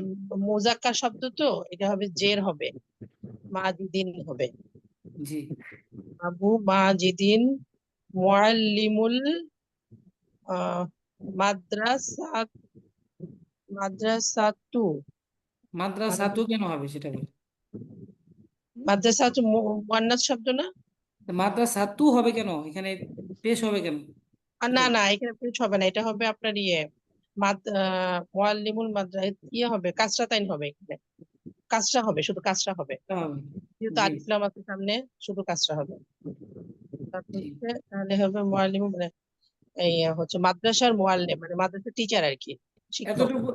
[SPEAKER 3] মোজাক্কার শব্দ, তো এটা হবে জের হবে, মাজিদিন হবে।
[SPEAKER 2] জি,
[SPEAKER 3] আবু মাজিদিন মুআল্লিমুল আহ মাদ্রাসা মাদ্রাসাতু মানে
[SPEAKER 2] মাদ্রাসাতু কেন হবে সেটা বল।
[SPEAKER 3] মাদ্রাসা হচ্ছে মুয়ান্নাস শব্দ না?
[SPEAKER 2] মাদ্রাসাতু হবে কেন এখানে, পেশ হবে কেন
[SPEAKER 3] আর
[SPEAKER 2] সেটা
[SPEAKER 3] না
[SPEAKER 2] বল।
[SPEAKER 3] না, এখানে পেশ হবে না, এটা হবে আপনার ইয়ে মুআল্লিমুল ইয়ে হবে, কাসরা তাইন হবে এখানে, কাসরা হবে, শুধু কাসরা হবে,
[SPEAKER 2] এটা হবে।
[SPEAKER 3] যেহেতু
[SPEAKER 2] জি
[SPEAKER 3] আলিফ লাম আছে সামনে, শুধু কাসরা হবে। তারপর
[SPEAKER 2] জি,
[SPEAKER 3] হচ্ছে তাহলে হবে মুআল্লিম মানে এই হচ্ছে মাদ্রাসার মুআল্লিম মানে মাদ্রাসার টিচার আর কি, শিক্ষক।
[SPEAKER 2] এতটুকু।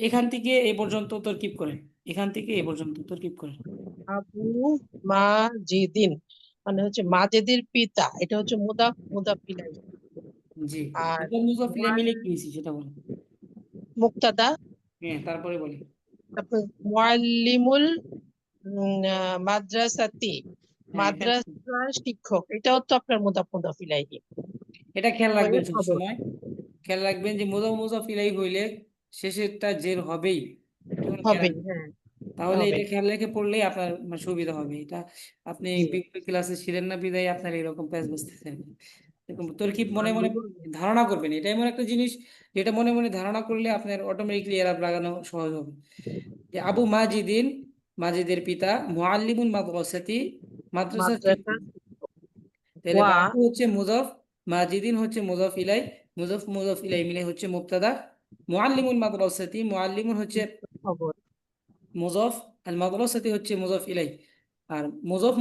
[SPEAKER 2] এখান থেকে এই পর্যন্ত তরকিব করেন, এখান থেকে এই পর্যন্ত তরকিব করেন।
[SPEAKER 3] আবু মাজিদিন মানে হচ্ছে মাজেদের পিতা, এটা হচ্ছে মুদাফ মুদাফ ইলাইহি।
[SPEAKER 2] জি,
[SPEAKER 3] আর
[SPEAKER 2] এটা মুজাফিলে মিলে কি হয়েছে সেটা বলেন।
[SPEAKER 3] মুক্তাদা,
[SPEAKER 2] হ্যাঁ, তারপরে বলি।
[SPEAKER 3] তারপর মুআল্লিমুল মাদ্রাসাতি
[SPEAKER 2] হ্যাঁ, এখানে
[SPEAKER 3] মাদ্রাসা শিক্ষক, এটাও তো আপনার মুদাফ মুদাফ ইলাইহি
[SPEAKER 2] এটা খেয়াল
[SPEAKER 3] হয়ে
[SPEAKER 2] রাখবেন সব
[SPEAKER 3] খবর
[SPEAKER 2] সময়। খেয়াল রাখবেন যে মুজাফিলাই হইলে শেষেরটা জের হবেই। এটা কোনো
[SPEAKER 3] হবে,
[SPEAKER 2] গ্যারান্টি।
[SPEAKER 3] হ্যাঁ
[SPEAKER 2] তাহলে
[SPEAKER 3] হবে।
[SPEAKER 2] এটা খেয়াল রেখে পড়লেই আপনার মানে সুবিধা হবে। এটা আপনি
[SPEAKER 3] জি
[SPEAKER 2] বিগত ক্লাসে ছিলেন না বিদায় আপনার এরকম প্যাচ বসতেছেন। এরকম তরকিব মনে মনে
[SPEAKER 3] মুআল্লিমুল
[SPEAKER 2] ধারণা করবেন, এটা এমন একটা জিনিস যেটা মনে মনে ধারণা করলে আপনার অটোমেটিকলি এরা লাগানো সহজ হবে। যে আবু মাজিদিন, মাজিদের পিতা, মুআল্লিমুল মাদ্রাসাতি, মাদ্রাসার
[SPEAKER 3] মাদ্রাসা
[SPEAKER 2] শিক্ষক। তাহলে
[SPEAKER 3] ওয়া
[SPEAKER 2] বাবু হচ্ছে মুজাফ, মাজিদিন হচ্ছে মুজাফ ইলাই, মুজাফ ইলাই মিলে হচ্ছে মুবতাদা, মুআল্লিমুল মাদ্রাসাতি, মুআল্লিমুন হচ্ছে
[SPEAKER 3] খবর।
[SPEAKER 2] মুজাফ, আল মাদ্রাসাতি হচ্ছে মুজাফ ইলাই, আর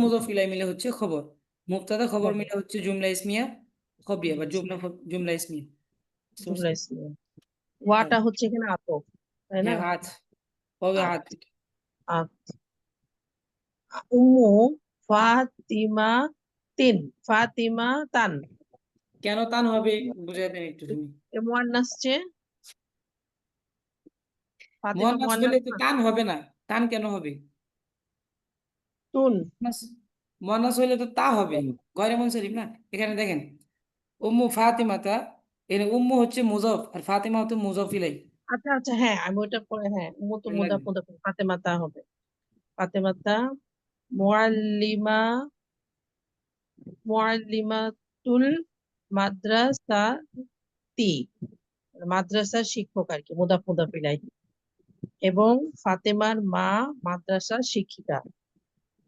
[SPEAKER 2] মুজাফ ইলাই মিলে হচ্ছে খবর। মুবতাদা খবর
[SPEAKER 3] খবর
[SPEAKER 2] মিলে হচ্ছে জুমলা ইসমিয়া খবরিয়া বা জুমলা ইসমিয়া। বুঝতে
[SPEAKER 3] জুমলা
[SPEAKER 2] পারছেন?
[SPEAKER 3] ইসমিয়া।
[SPEAKER 2] হ্যাঁ
[SPEAKER 3] ওয়াটা হচ্ছে এখানে আতফ, তাই না?
[SPEAKER 2] হ্যাঁ, আজ হবে
[SPEAKER 3] আত
[SPEAKER 2] আজ।
[SPEAKER 3] আত উম্মু ফাতিমা তিন ফাতিমা তান,
[SPEAKER 2] কেন তান হবে বুঝাই দেন একটু তুমি।
[SPEAKER 3] এ মুয়ান্নাস যে ফাতিমা
[SPEAKER 2] মুয়ান্নাস হলে
[SPEAKER 3] মুয়ান্নাস
[SPEAKER 2] তো
[SPEAKER 3] না?
[SPEAKER 2] তান হবে না। তান কেন হবে?
[SPEAKER 3] তুন
[SPEAKER 2] মুয়ান্নাস মুয়ান্নাস হইলে তো তা হবে, গয়রে মুনসারিফ না। এখানে দেখেন উম্মু ফাতিমাতা, এখানে উম্মু হচ্ছে মুজাফ আর ফাতিমা হচ্ছে মুজাফ ইলাই।
[SPEAKER 3] আচ্ছা আচ্ছা, হ্যাঁ আমি ওটা পরে, হ্যাঁ উম্মু তো
[SPEAKER 2] খেয়াল
[SPEAKER 3] মুদাফ
[SPEAKER 2] রাখবেন।
[SPEAKER 3] মুদাফ ফাতেমা তা হবে। ফাতেমা তা মুআল্লিমা মুআল্লিমাতুল মাদ্রাসাতি মাদ্রাসার শিক্ষক আর কি, মুদাফ মুদাফ ইলাইহি। এবং ফাতেমার মা মাদ্রাসার শিক্ষিকা।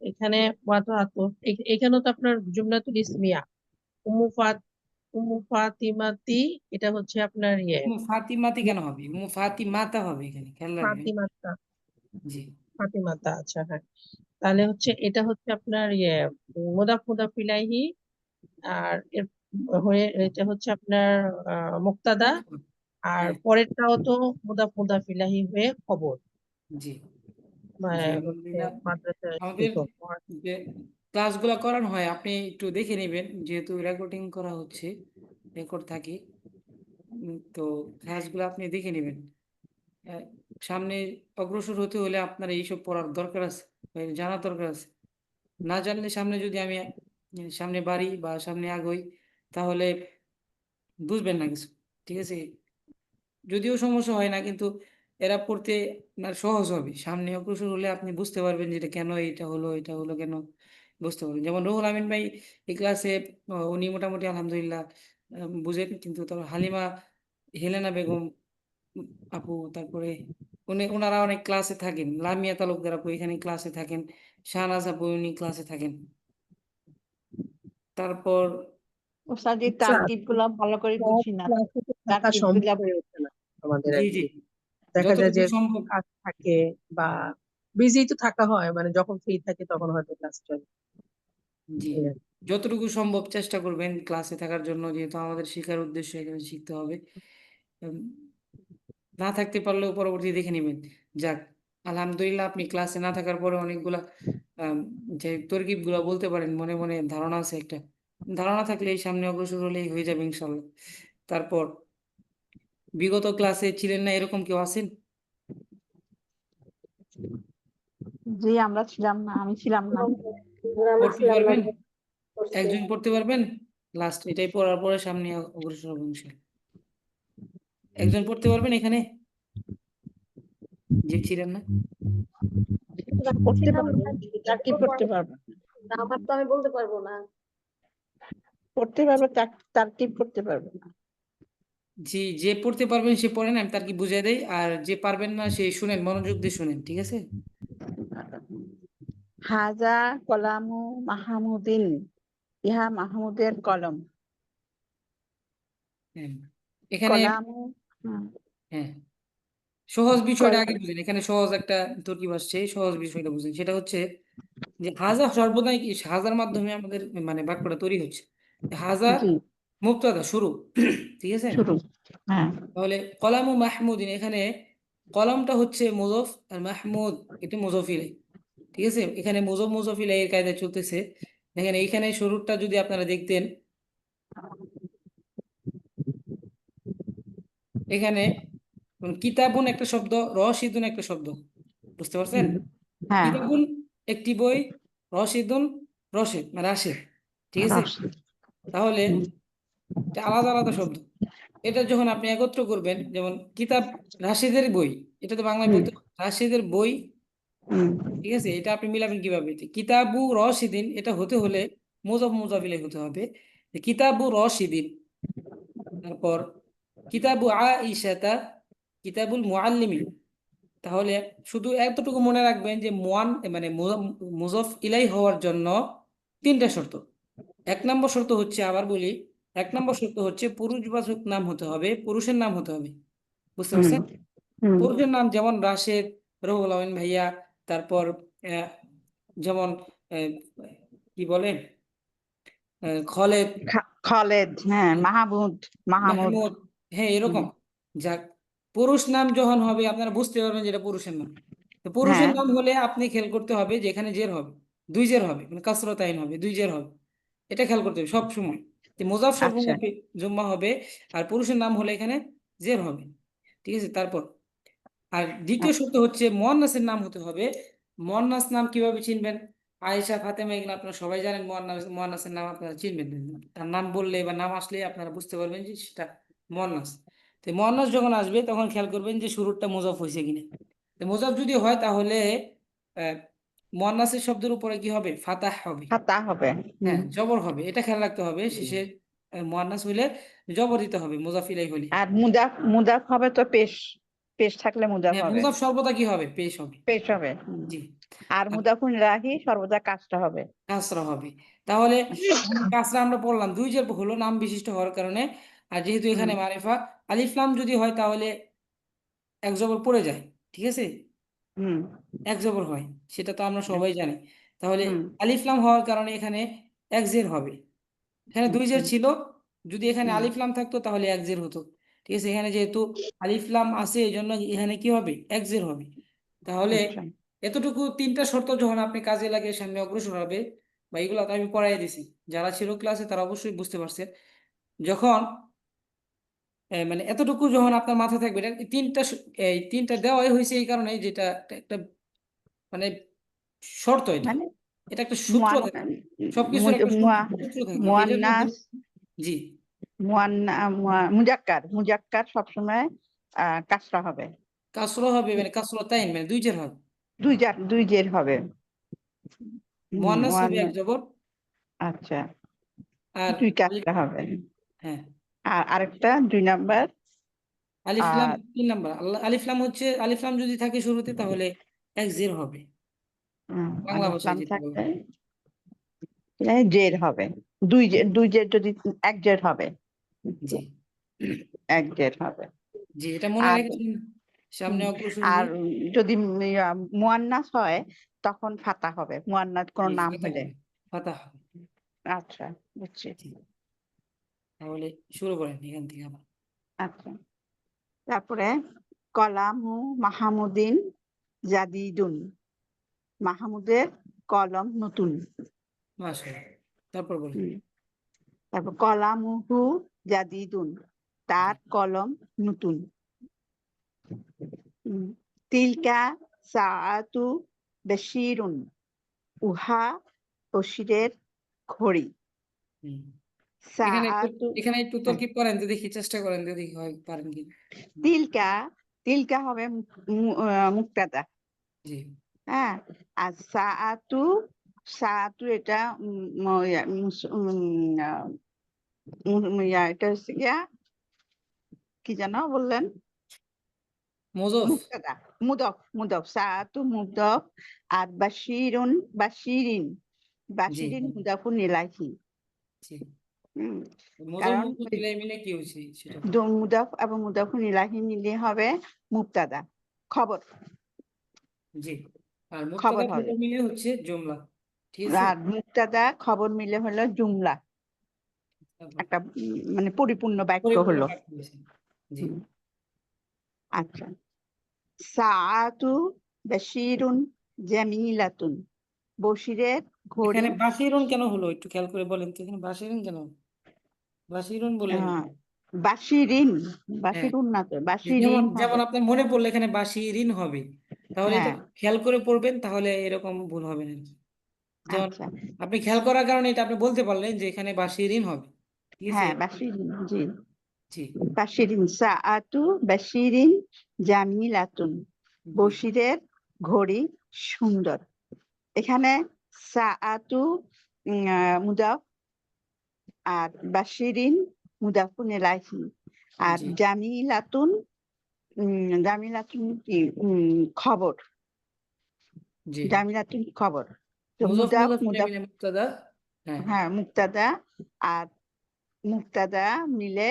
[SPEAKER 3] এখানে ওয়াতো আতফ, এখানেও তো আপনার জুমলাতুল ইসমিয়া। উম্মু ফাত উম্মু ফাতিমাতি এটা হচ্ছে আপনার ইয়ে
[SPEAKER 2] উম্মু ফাতিমাতি কেন হবে? উম্মু ফাতিমাতা হবে এখানে, খেয়াল রাখবেন।
[SPEAKER 3] ফাতিমাতা
[SPEAKER 2] জি
[SPEAKER 3] ফাতিমাতা, আচ্ছা হ্যাঁ। তাহলে হচ্ছে এটা হচ্ছে আপনার ইয়ে মুদাফ মুদাফ ইলাইহি। আর এর হয়ে এটা হচ্ছে আপনার মুক্তাদা। আর
[SPEAKER 2] হ্যাঁ,
[SPEAKER 3] পরেরটাও তো মুদাফ মুদাফ ইলাইহি হয়ে খবর,
[SPEAKER 2] জি জি,
[SPEAKER 3] মানে হচ্ছে
[SPEAKER 2] আলহামদুলিল্লাহ।
[SPEAKER 3] মাদ্রাসা
[SPEAKER 2] আমাদের
[SPEAKER 3] শিক্ষক।
[SPEAKER 2] যে ক্লাসগুলো করানো হয় আপনি একটু দেখে নেবেন, যেহেতু রেকর্ডিং করা হচ্ছে, রেকর্ড থাকে। তো ক্লাসগুলো আপনি দেখে নেবেন। আহ, সামনে অগ্রসর হতে হলে আপনার এইসব পড়ার দরকার আছে বা জানার দরকার আছে। না জানলে সামনে যদি আমি সামনে বাড়ি বা সামনে আগাই তাহলে বুঝবেন না কিছু। ঠিক আছে, যদিও সমস্যা হয় না কিন্তু এরা পড়তে আপনার সহজ হবে। সামনে অগ্রসর হলে আপনি বুঝতে পারবেন যে এটা কেন এটা হলো, এটা হলো কেন, বুঝতে পারবেন। যেমন রুহুল আমিন ভাই এই ক্লাসে উনি মোটামুটি আলহামদুলিল্লাহ বুঝেন, কিন্তু তারপর হালিমা, হেলেনা বেগম আপু, তারপরে ওনারা অনেক ক্লাসে থাকেন। লামিয়া তালুকদার আপু এখানে ক্লাসে থাকেন, শাহনাজ আপু উনি ক্লাসে থাকেন। তারপর
[SPEAKER 5] ওস্তাদ এই
[SPEAKER 3] আচ্ছা,
[SPEAKER 5] তারকিব গুলা ভালো করে বুঝি না,
[SPEAKER 3] ক্লাসে তো থাকা
[SPEAKER 5] তারকিব
[SPEAKER 3] সম্ভব
[SPEAKER 5] গুলা
[SPEAKER 3] হয়ে ওঠে না আমাদের আর
[SPEAKER 2] জি
[SPEAKER 3] কি।
[SPEAKER 2] জি,
[SPEAKER 3] দেখা যায়
[SPEAKER 2] যতটুকু
[SPEAKER 3] যে
[SPEAKER 2] সম্ভব।
[SPEAKER 3] কাজ থাকে বা বিজি তো থাকা হয়, মানে যখন ফ্রি থাকে তখন হয়তো ক্লাস চলে।
[SPEAKER 2] জি,
[SPEAKER 3] এই আর কি।
[SPEAKER 2] যতটুকু সম্ভব চেষ্টা করবেন ক্লাসে থাকার জন্য, যেহেতু আমাদের শেখার উদ্দেশ্য এখানে শিখতে হবে। উম, না থাকতে পারলেও পরবর্তী দেখে নেবেন। যাক, আলহামদুলিল্লাহ আপনি ক্লাসে না থাকার পরে অনেকগুলা আম, যে তরকিব গুলা বলতে পারেন, মনে মনে ধারণা আছে একটা। ধারণা থাকলে এই সামনে অগ্রসর হলেই হয়ে যাবে ইনশাল্লাহ। তারপর বিগত ক্লাসে ছিলেন না এরকম কেউ আছেন?
[SPEAKER 5] জি আমরা ছিলাম না, আমি ছিলাম না।
[SPEAKER 2] পড়তে পারবেন? একজন পড়তে পারবেন? লাস্ট এটাই পড়ার পরে সামনে অগ্রসর হবো ইনশাল্লাহ। একজন পড়তে পারবেন এখানে যে ছিলেন না?
[SPEAKER 5] পড়তে পারবো, তারকিব পড়তে পারবো,
[SPEAKER 6] আমার তো আমি বলতে পারবো না।
[SPEAKER 5] পড়তে পারবো, তারকিব পড়তে পারবো না।
[SPEAKER 2] জি, যে পড়তে পারবেন সে পড়েন, আমি তার কি বুঝিয়ে দেই। আর যে পারবেন না সে শুনেন, মনোযোগ দিয়ে শুনেন, ঠিক আছে?
[SPEAKER 5] হাজা কলামু মাহমুদিন, ইহা মাহমুদের কলম।
[SPEAKER 2] হ্যাঁ, এখানে
[SPEAKER 5] কলামু,
[SPEAKER 2] হ্যাঁ, সহজ বিষয়টা আগে
[SPEAKER 5] কলম,
[SPEAKER 2] বুঝেন। এখানে সহজ একটা তরকিব আসছে, সহজ বিষয়টা বুঝেন। সেটা হচ্ছে যে হাজা সর্বদাই কি, হাজার মাধ্যমে আমাদের মানে বাক্যটা তৈরি হচ্ছে। হাজা
[SPEAKER 5] জি
[SPEAKER 2] মুবতাদা, শুরু, ঠিক আছে?
[SPEAKER 5] শুরু। হ্যাঁ
[SPEAKER 2] তাহলে কলামু মাহমুদিন, এখানে কলমটা হচ্ছে মুজফ আর মাহমুদ এটা মুজফ ইলাই, ঠিক আছে? এখানে মুজফ মুজফ ইলাই এর কায়দায় চলতেছে। দেখেন এইখানে শুরুটা যদি আপনারা দেখতেন, এখানে কিতাবুন একটা শব্দ, রশিদুন একটা শব্দ, বুঝতে পারছেন?
[SPEAKER 5] হ্যাঁ
[SPEAKER 2] কিতাবুন একটি বই, রশিদুন রশিদ মানে রাশেদ, ঠিক আছে?
[SPEAKER 5] রশিদ।
[SPEAKER 2] তাহলে এটা আলাদা আলাদা শব্দ। এটা যখন আপনি একত্র করবেন, যেমন কিতাব রাশেদের বই, এটা তো বাংলায় বলতে রাশেদের বই,
[SPEAKER 5] হুম,
[SPEAKER 2] ঠিক আছে? এটা আপনি মিলাবেন কিভাবে? যে কিতাবু রশিদিন এটা হতে হলে মুজাফ মুজাফ ইলাইহি হতে হবে। যে কিতাবু রশিদিন, তারপর কিতাবু আইশাতা, কিতাবুল মুআল্লিমিন। তাহলে শুধু এতটুকু মনে রাখবেন যে মানে মুজাফ ইলাই হওয়ার জন্য তিনটা শর্ত। এক নম্বর শর্ত হচ্ছে, আবার বলি, এক নম্বর শর্ত হচ্ছে পুরুষবাচক নাম হতে হবে, পুরুষের নাম হতে হবে, বুঝতে
[SPEAKER 5] হুম,
[SPEAKER 2] পারছেন?
[SPEAKER 5] হুম।
[SPEAKER 2] পুরুষের নাম যেমন রাশেদ, রহুল আমিন ভাইয়া, তারপর আহ, যেমন আহ, কি বলে, খালেদ,
[SPEAKER 5] খালেদ, হ্যাঁ, মাহমুদ, মাহমুদ।
[SPEAKER 2] মাহমুদ, হ্যাঁ
[SPEAKER 5] হুম,
[SPEAKER 2] এরকম। যাক, পুরুষ নাম যখন হবে আপনারা বুঝতে পারবেন যেটা পুরুষের নাম। তো পুরুষের
[SPEAKER 5] হ্যাঁ
[SPEAKER 2] নাম হলে আপনি খেয়াল করতে হবে যে এখানে জের হবে, দুই জের হবে, মানে কাসরাত আইন হবে, দুই জের হবে। এটা খেয়াল করতে হবে সব সময়, যে মোজাফ
[SPEAKER 5] আচ্ছা।
[SPEAKER 2] সর্বমুখী জুম্মা হবে, আর পুরুষের নাম হলে এখানে জের হবে, ঠিক আছে? তারপর আর দ্বিতীয় শর্ত হচ্ছে মুয়ান্নাসের নাম হতে হবে। মুয়ান্নাস নাম কিভাবে চিনবেন? আয়েশা, ফাতেমা এগুলো আপনারা সবাই জানেন। মুয়ান্নাসের নাম আপনারা চিনবেন, তার নাম বললে বা নাম আসলে আপনারা বুঝতে পারবেন যে সেটা মুয়ান্নাস। তো মুয়ান্নাস যখন আসবে তখন খেয়াল করবেন যে শুরুটা মুজাফ হয়েছে কিনা। তো মুজাফ যদি হয় তাহলে আহ, মুয়ান্নাসের শব্দের উপরে কি হবে? ফাতাহ হবে,
[SPEAKER 5] খাতা হবে।
[SPEAKER 2] হ্যাঁ
[SPEAKER 5] হুম।
[SPEAKER 2] জবর হবে, এটা খেয়াল রাখতে হবে। শেষে মুয়ান্নাস হইলে জবর দিতে হবে, মুজাফ ইলাই হলে।
[SPEAKER 5] আর মুদাফ, মুদাফ হবে তো পেশ, পেশ থাকলে মুদাফ
[SPEAKER 2] হ্যাঁ,
[SPEAKER 5] হবে,
[SPEAKER 2] মুজাফ সর্বদা কি হবে? পেশ হবে।
[SPEAKER 5] পেশ হবে।
[SPEAKER 2] জি।
[SPEAKER 5] আর
[SPEAKER 2] আর
[SPEAKER 5] মুদাফুন রাহি সর্বদা কাজটা হবে।
[SPEAKER 2] কাসরা হবে। তাহলে কাসরা আমরা পড়লাম দুই জের হলো নাম বিশিষ্ট হওয়ার কারণে। আর যেহেতু
[SPEAKER 5] হুম,
[SPEAKER 2] এখানে মারিফা, আলিফ লাম যদি হয় তাহলে এক জবর পড়ে যায়, ঠিক আছে?
[SPEAKER 5] হুম,
[SPEAKER 2] এক জবর হয়, সেটা তো আমরা সবাই জানি। তাহলে
[SPEAKER 5] হুম,
[SPEAKER 2] আলিফ লাম হওয়ার কারণে এখানে এক জের হবে। এখানে দুই
[SPEAKER 5] আচ্ছা।
[SPEAKER 2] জের ছিল, যদি এখানে
[SPEAKER 5] হুম,
[SPEAKER 2] আলিফ লাম থাকতো তাহলে এক জের হতো, ঠিক আছে? এখানে যেহেতু আলিফ লাম আছে এই জন্য এখানে কি হবে? এক জের হবে। তাহলে
[SPEAKER 5] আচ্ছা।
[SPEAKER 2] এতটুকু তিনটা শর্ত যখন আপনি কাজে লাগিয়ে সামনে অগ্রসর হবে, বা এগুলো তো আমি পড়াই দিছি, যারা ছিল ক্লাসে তারা অবশ্যই বুঝতে পারছেন। যখন মানে এতটুকু যখন আপনার মাথায় থাকবে, এটা এই তিনটা দেওয়াই হয়েছে এই কারণে, যেটা একটা মানে শর্ত, এটা
[SPEAKER 5] মানে
[SPEAKER 2] এটা একটা সূত্র
[SPEAKER 5] মুয়ান,
[SPEAKER 2] থাকে, সবকিছুর একটা সূত্র থাকে, এটার
[SPEAKER 5] মুয়ান্নাস,
[SPEAKER 2] মাধ্যমে। জি,
[SPEAKER 5] মুজাক্কার, মুজাক্কার সবসময় কাজটা হবে।
[SPEAKER 2] কাসরা হবে, মানে কাসরা তাইন মানে দুই জের হবে।
[SPEAKER 5] দুই জের হবে।
[SPEAKER 2] মুয়ান্নাস হবে এক
[SPEAKER 5] মুয়ান্নাস।
[SPEAKER 2] জবর।
[SPEAKER 5] আচ্ছা,
[SPEAKER 2] আর
[SPEAKER 5] দুই কাজটা হবে।
[SPEAKER 2] হ্যাঁ,
[SPEAKER 5] আর আরেকটা 2 নাম্বার
[SPEAKER 2] আলিফ লাম
[SPEAKER 5] আর
[SPEAKER 2] 3 নাম্বার। আলিফ লাম হচ্ছে, আলিফ লাম যদি থাকে শুরুতে তাহলে এক জের হবে, বাংলা
[SPEAKER 5] আলিফ
[SPEAKER 2] ভাষায়
[SPEAKER 5] লাম
[SPEAKER 2] যেটা বলে।
[SPEAKER 5] থাকলে জের হবে, দুই জের যদি এক জের হবে,
[SPEAKER 2] জি
[SPEAKER 5] এক জের হবে।
[SPEAKER 2] জি, এটা মনে
[SPEAKER 5] আর
[SPEAKER 2] রেখেছেন সামনে
[SPEAKER 5] হুম,
[SPEAKER 2] অগ্রসর
[SPEAKER 5] আর
[SPEAKER 2] হলে।
[SPEAKER 5] যদি মুয়ান্নাস হয় তখন ফাতা হবে, মুয়ান্নাস কোনো
[SPEAKER 2] জি,
[SPEAKER 5] নাম
[SPEAKER 2] ফাতা
[SPEAKER 5] হলে।
[SPEAKER 2] হবে, ফাতা হবে।
[SPEAKER 5] আচ্ছা, বুঝছি।
[SPEAKER 2] জি, তাহলে শুরু করেন এখান থেকে আবার।
[SPEAKER 5] আচ্ছা, তারপরে কলামু মাহমুদিন জাদিদুন, মাহমুদের কলম নতুন।
[SPEAKER 2] মাশাআল্লাহ, তারপর বলেন।
[SPEAKER 5] হুম, তারপর কলামুহু জাদিদুন, তার কলম নতুন। তিলকা সাআতু বাশিরুন, উহা বশিরের ঘড়ি।
[SPEAKER 2] হুম।
[SPEAKER 5] সাআতু,
[SPEAKER 2] এখানে একটু
[SPEAKER 5] হ্যাঁ,
[SPEAKER 2] তরকিব করেন তো দেখি, চেষ্টা করেন তো দেখি হয় পারেন কি।
[SPEAKER 5] তিলকা, তিলকা হবে মুক্তাদা।
[SPEAKER 2] জি
[SPEAKER 5] হ্যাঁ, আর সাআতু, সাআতু এটা এটা হচ্ছে গিয়া কি জানো বললেন,
[SPEAKER 2] মোজফ।
[SPEAKER 5] মুক্তাদা, মুদফ সাআতু মুদফ। আর বাশিরুন, বাশিরিন,
[SPEAKER 2] জি
[SPEAKER 5] বাশিরিন মুদাফুন ইলাইহি।
[SPEAKER 2] জি,
[SPEAKER 5] হুম,
[SPEAKER 2] মোজফ
[SPEAKER 5] কারণ
[SPEAKER 2] মুজফ মিলে মিলে কি হয়েছে সেটা বলেন।
[SPEAKER 5] মুদাফ এবং মুদাফুন ইলাইহি মিলে হবে মুবতাদা, খবর,
[SPEAKER 2] জি, আর মুবতাদা
[SPEAKER 5] খবর হবে।
[SPEAKER 2] খবর মিলে হচ্ছে জুমলা। ঠিক আছে,
[SPEAKER 5] আর মুবতাদা খবর মিলে হলো জুমলা,
[SPEAKER 2] তারপর
[SPEAKER 5] একটা মানে পরিপূর্ণ বাক্য
[SPEAKER 2] পরিপূর্ণ
[SPEAKER 5] হলো।
[SPEAKER 2] বাক্য হয়েছে। জি,
[SPEAKER 5] হুম, আচ্ছা, সাআতু বাশিরুন জামিলাতুন, বশিরের ঘড়ি।
[SPEAKER 2] এখানে বাসিরুন কেন হলো একটু খেয়াল করে বলেন তো, এখানে বাসিরুন কেন, বাসিরুন বললেন কেন?
[SPEAKER 5] আহ, বাশিরিন,
[SPEAKER 2] হ্যাঁ,
[SPEAKER 5] বাশিরুন না তো,
[SPEAKER 2] যেমন
[SPEAKER 5] বাশিরিন
[SPEAKER 2] যেমন
[SPEAKER 5] হবে।
[SPEAKER 2] আপনার মনে পড়লো এখানে বাসিরিন হবে, তাহলে এটা
[SPEAKER 5] হ্যাঁ,
[SPEAKER 2] খেয়াল করে পড়বেন, তাহলে এরকম ভুল হবে না আর কি। যেমন
[SPEAKER 5] আচ্ছা,
[SPEAKER 2] আপনি খেয়াল করার কারণে এটা আপনি বলতে পারলেন যে এখানে বাসিরিন হবে। ঠিক আছে।
[SPEAKER 5] হ্যাঁ বাশিরিন, জি,
[SPEAKER 2] জি
[SPEAKER 5] বাশিরিন সাআতু বাশিরিন জামিলাতুন,
[SPEAKER 2] জি
[SPEAKER 5] বশিরের ঘড়ি সুন্দর। এখানে সাআতু মুদাফ, আর বাশিরিন মুদাফুন ইলাইহি, আর
[SPEAKER 2] জি
[SPEAKER 5] জামিলাতুন, জামিলাতুন কি খবর,
[SPEAKER 2] জি,
[SPEAKER 5] জামিলাতুন খবর। তো
[SPEAKER 2] মুজফ
[SPEAKER 5] মুদাফ
[SPEAKER 2] মুজফ ইলাইহি
[SPEAKER 5] মুদাফ,
[SPEAKER 2] মিলে মুবতাদা। হ্যাঁ
[SPEAKER 5] হ্যাঁ মুক্তাদা, আর মুক্তাদা মিলে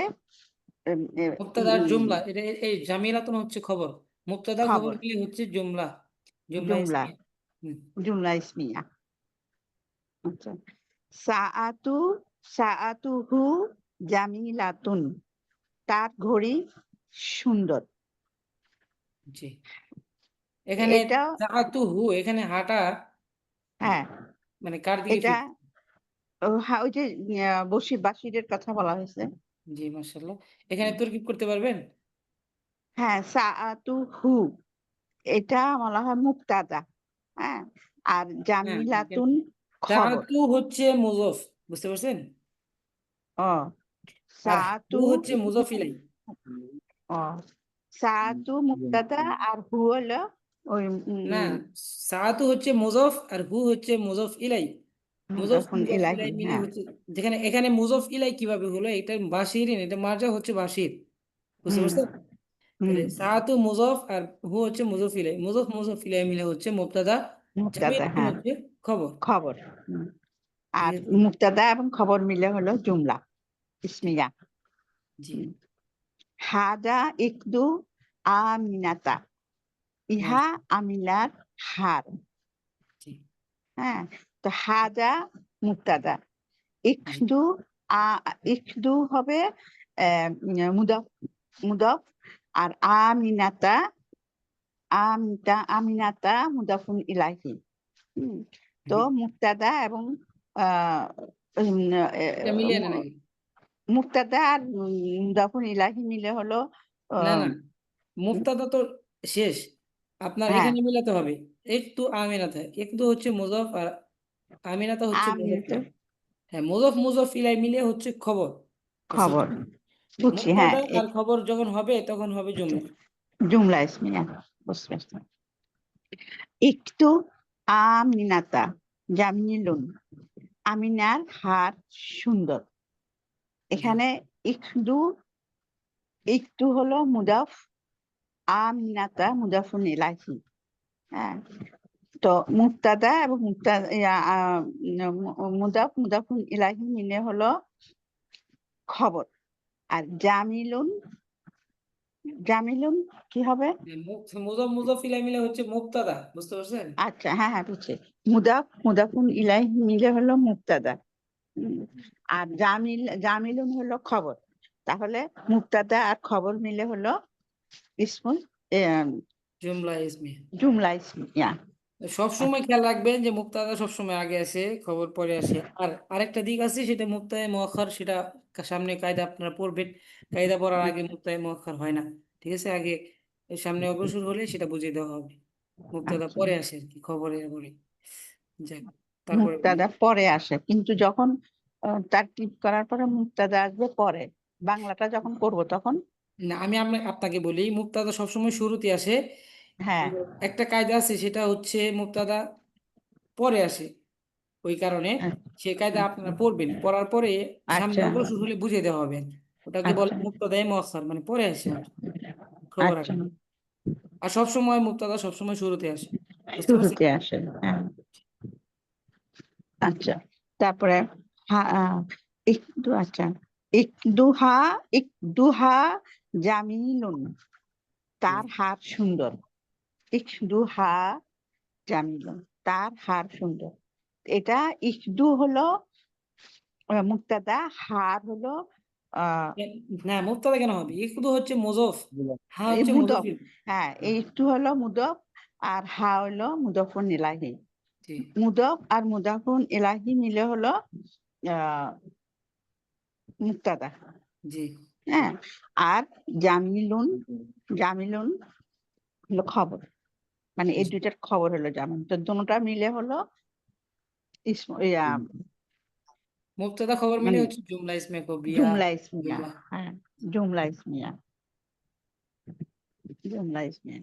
[SPEAKER 2] মুবতাদার জুমলা, এটা এই জামিলাতুন হচ্ছে খবর, মুবতাদা খবর
[SPEAKER 5] খবর,
[SPEAKER 2] মিলে হচ্ছে জুমলা, জুমলা
[SPEAKER 5] জুমলা,
[SPEAKER 2] ইসমিয়া। হুম,
[SPEAKER 5] জুমলা ইসমিয়া। আচ্ছা, সাআতু, সাআতুহু জামিলাতুন, তার ঘড়ি সুন্দর।
[SPEAKER 2] জি, এখানে
[SPEAKER 5] এটা,
[SPEAKER 2] তাআতুহু, এখানে হাঁটা
[SPEAKER 5] হ্যাঁ,
[SPEAKER 2] মানে কার দিকে
[SPEAKER 5] এটা
[SPEAKER 2] ফিরছে।
[SPEAKER 5] হ্যাঁ, ওই যে বাশিরের কথা বলা হয়েছে।
[SPEAKER 2] জি মাশাআল্লাহ, এখানে তরকিব করতে পারবেন।
[SPEAKER 5] হ্যাঁ, সাআতুহু এটা বলা হয় মুক্তাদা। হ্যাঁ, আর
[SPEAKER 2] হ্যাঁ,
[SPEAKER 5] জামিলাতুন খবর।
[SPEAKER 2] তাআতু হচ্ছে মুজফ, বুঝতে পারছেন,
[SPEAKER 5] ও,
[SPEAKER 2] আর হু
[SPEAKER 5] সাআতু,
[SPEAKER 2] হচ্ছে মুজফ ইলাইহি।
[SPEAKER 5] ও, সাআতু মুক্তাদা, আর হু হলো ওই
[SPEAKER 2] না, সাআতু হচ্ছে মুজফ আর হু হচ্ছে মুজফ ইলাই। মুজফ
[SPEAKER 5] মুদাফুন
[SPEAKER 2] মুজফ
[SPEAKER 5] ইলাইহি।
[SPEAKER 2] ইলাই মিলে
[SPEAKER 5] হ্যাঁ,
[SPEAKER 2] হচ্ছে, যেখানে এখানে মুজফ ইলাই কিভাবে হলো, এটা বাশিরিন, এটা মার্জা হচ্ছে বাশির, বুঝতে
[SPEAKER 5] হুম,
[SPEAKER 2] পারছেন।
[SPEAKER 5] হুম,
[SPEAKER 2] তাহলে সাআতু মুজফ আর হু হচ্ছে মুজফ ইলাই, মুজফ মুজফ ইলাই মিলে হচ্ছে মুবতাদা,
[SPEAKER 5] মুক্তাদা,
[SPEAKER 2] জামিলাতুন
[SPEAKER 5] হ্যাঁ,
[SPEAKER 2] হচ্ছে খবর।
[SPEAKER 5] খবর।
[SPEAKER 2] ঠিক
[SPEAKER 5] আর
[SPEAKER 2] আছে।
[SPEAKER 5] মুক্তাদা এবং খবর মিলে হলো জুমলা ইসমিয়া।
[SPEAKER 2] জি
[SPEAKER 5] হুম। হাদা ইকদু আমিনাতা, ইহা
[SPEAKER 2] মাস-
[SPEAKER 5] আমিনার হার।
[SPEAKER 2] জি
[SPEAKER 5] হ্যাঁ, তো হাদা মুক্তাদা,
[SPEAKER 2] জি
[SPEAKER 5] ইকদু, ইকদু হবে মুদফ, মুদফ। আর আমিনাতা, আমিনাতা মুদাফুন ইলাইহি। হুম, তো
[SPEAKER 2] জি,
[SPEAKER 5] মুক্তাদা এবং আহ উম,
[SPEAKER 2] এটা মিলিয়ে নেন আগে।
[SPEAKER 5] মুক্তাদা আর মুদাফুন ইলাইহি মিলে হলো
[SPEAKER 2] না
[SPEAKER 5] আহ,
[SPEAKER 2] না, মুফতাদা তো শেষ, আপনার
[SPEAKER 5] হ্যাঁ,
[SPEAKER 2] এখানে মিলাতে হবে। একটু আমিনাতা, একটু হচ্ছে মুজফ আর আমিনাতা হচ্ছে মুজফ
[SPEAKER 5] আমিনাতা
[SPEAKER 2] ইলাই। হ্যাঁ, মুজফ মুজফ ইলাই মিলে হচ্ছে খবর। বুঝতে
[SPEAKER 5] খবর,
[SPEAKER 2] পারছেন?
[SPEAKER 5] বুঝছি, হ্যাঁ,
[SPEAKER 2] মুফতাদা আর খবর যখন হবে তখন হবে জুমলা।
[SPEAKER 5] জুমলা ইসমিয়া, বুঝতে পারছি। একটু আমিনাতা জামিলুন, আমিনার হার সুন্দর।
[SPEAKER 2] জি
[SPEAKER 5] এখানে ইকদু একটু হলো মুদাফ, আমিনাতা মুদাফুন ইলাইহি। হ্যাঁ, তো মুক্তাদা এবং মুদাফ মুদাফুন ইলাইহি মিলে হলো খবর। আর জামিলুন, জামিলুন কি হবে?
[SPEAKER 2] মুজফ মুজফ ইলাই মিলে হচ্ছে মুক্তাদা, বুঝতে পারছেন?
[SPEAKER 5] আচ্ছা, হ্যাঁ হ্যাঁ বুঝছি। মুদাফ মুদাফুন ইলাইহি মিলে হলো মুক্তাদা। আর জামিলুন হলো খবর। তাহলে মুক্তাদা আর খবর মিলে হলো ইসমুল
[SPEAKER 2] জুমলা ইসমি।
[SPEAKER 5] জুমলা ইসমিয়া।
[SPEAKER 2] সবসময় খেয়াল রাখবেন যে মুক্তাদা সবসময় আগে আসে, খবর পরে আসে। আর আরেকটা দিক আছে, সেটা মুক্তায়ে মুআখার, সেটা সামনে কায়দা আপনারা পড়বেন। কায়দা পড়ার আগে মুক্তায়ে মুআখার হয় না, ঠিক আছে? আগে এর সামনে অগ্রসর হলে সেটা বুঝিয়ে দেওয়া হবে। মুক্তাদা
[SPEAKER 5] আচ্ছা,
[SPEAKER 2] পরে আসে আর কি, খবরের পরে। যাক, তারপরে
[SPEAKER 5] মুক্তাদা পরে আসে, কিন্তু যখন তারকিব করার পরে মুক্তাদা আসবে পরে। বাংলাটা যখন করব তখন
[SPEAKER 2] না, আমি আপনাকে বলি, মুক্তাদা সবসময় শুরুতে আসে।
[SPEAKER 5] হ্যাঁ।
[SPEAKER 2] একটা কায়দা আছে, সেটা হচ্ছে মুক্তাদা পরে আসে। ওই কারণে সে কায়দা আপনারা পড়বেন, পড়ার পরে সামনে
[SPEAKER 5] আচ্ছা
[SPEAKER 2] অগ্রসর হলে বুঝিয়ে দেওয়া হবে। ওটাকে বলে
[SPEAKER 5] আচ্ছা
[SPEAKER 2] মুক্তাদায়ে মুআখার, মানে পরে আসে আর কি, খবর
[SPEAKER 5] আচ্ছা,
[SPEAKER 2] আগে। আর সবসময় মুক্তাদা সবসময় শুরুতে আসে, বুঝতে পারছেন?
[SPEAKER 5] শুরুতে আসে, হ্যাঁ। আচ্ছা, তারপরে একটু, আচ্ছা, ইকদুহা, ইকদুহা জামিলুন, তার হার সুন্দর। ইকদুহা জামিলুন, তার হার সুন্দর। এটা ইকদু হলো মুক্তাদা, হার হলো
[SPEAKER 2] না, মুক্তাদা কেন হবে? ইকদু হচ্ছে মুজফ, হা
[SPEAKER 5] এই
[SPEAKER 2] হচ্ছে
[SPEAKER 5] মুদফ।
[SPEAKER 2] মুজফিল।
[SPEAKER 5] হ্যাঁ, এই একটু হলো মুদফ, আর হা হলো মুদফুন ইলাহি।
[SPEAKER 2] জি
[SPEAKER 5] মুদফ আর মুদাফুন ইলাহি মিলে হলো আহ মুক্তাদা।
[SPEAKER 2] জি
[SPEAKER 5] হ্যাঁ, আর জামিলুন, জামিলুন হলো খবর, মানে এই
[SPEAKER 2] জি।
[SPEAKER 5] দুইটার খবর হলো জামিল। তো দুটোটা মিলে হলো
[SPEAKER 2] মুক্তাদা খবর মিলে
[SPEAKER 5] মানে
[SPEAKER 2] হচ্ছে জুমলা ইসমে কবরিয়া।
[SPEAKER 5] জুমলা ইসমিয়া।
[SPEAKER 2] জুমলা।
[SPEAKER 5] হ্যাঁ, জুমলা ইসমিয়া, জুমলা ইসমিয়া।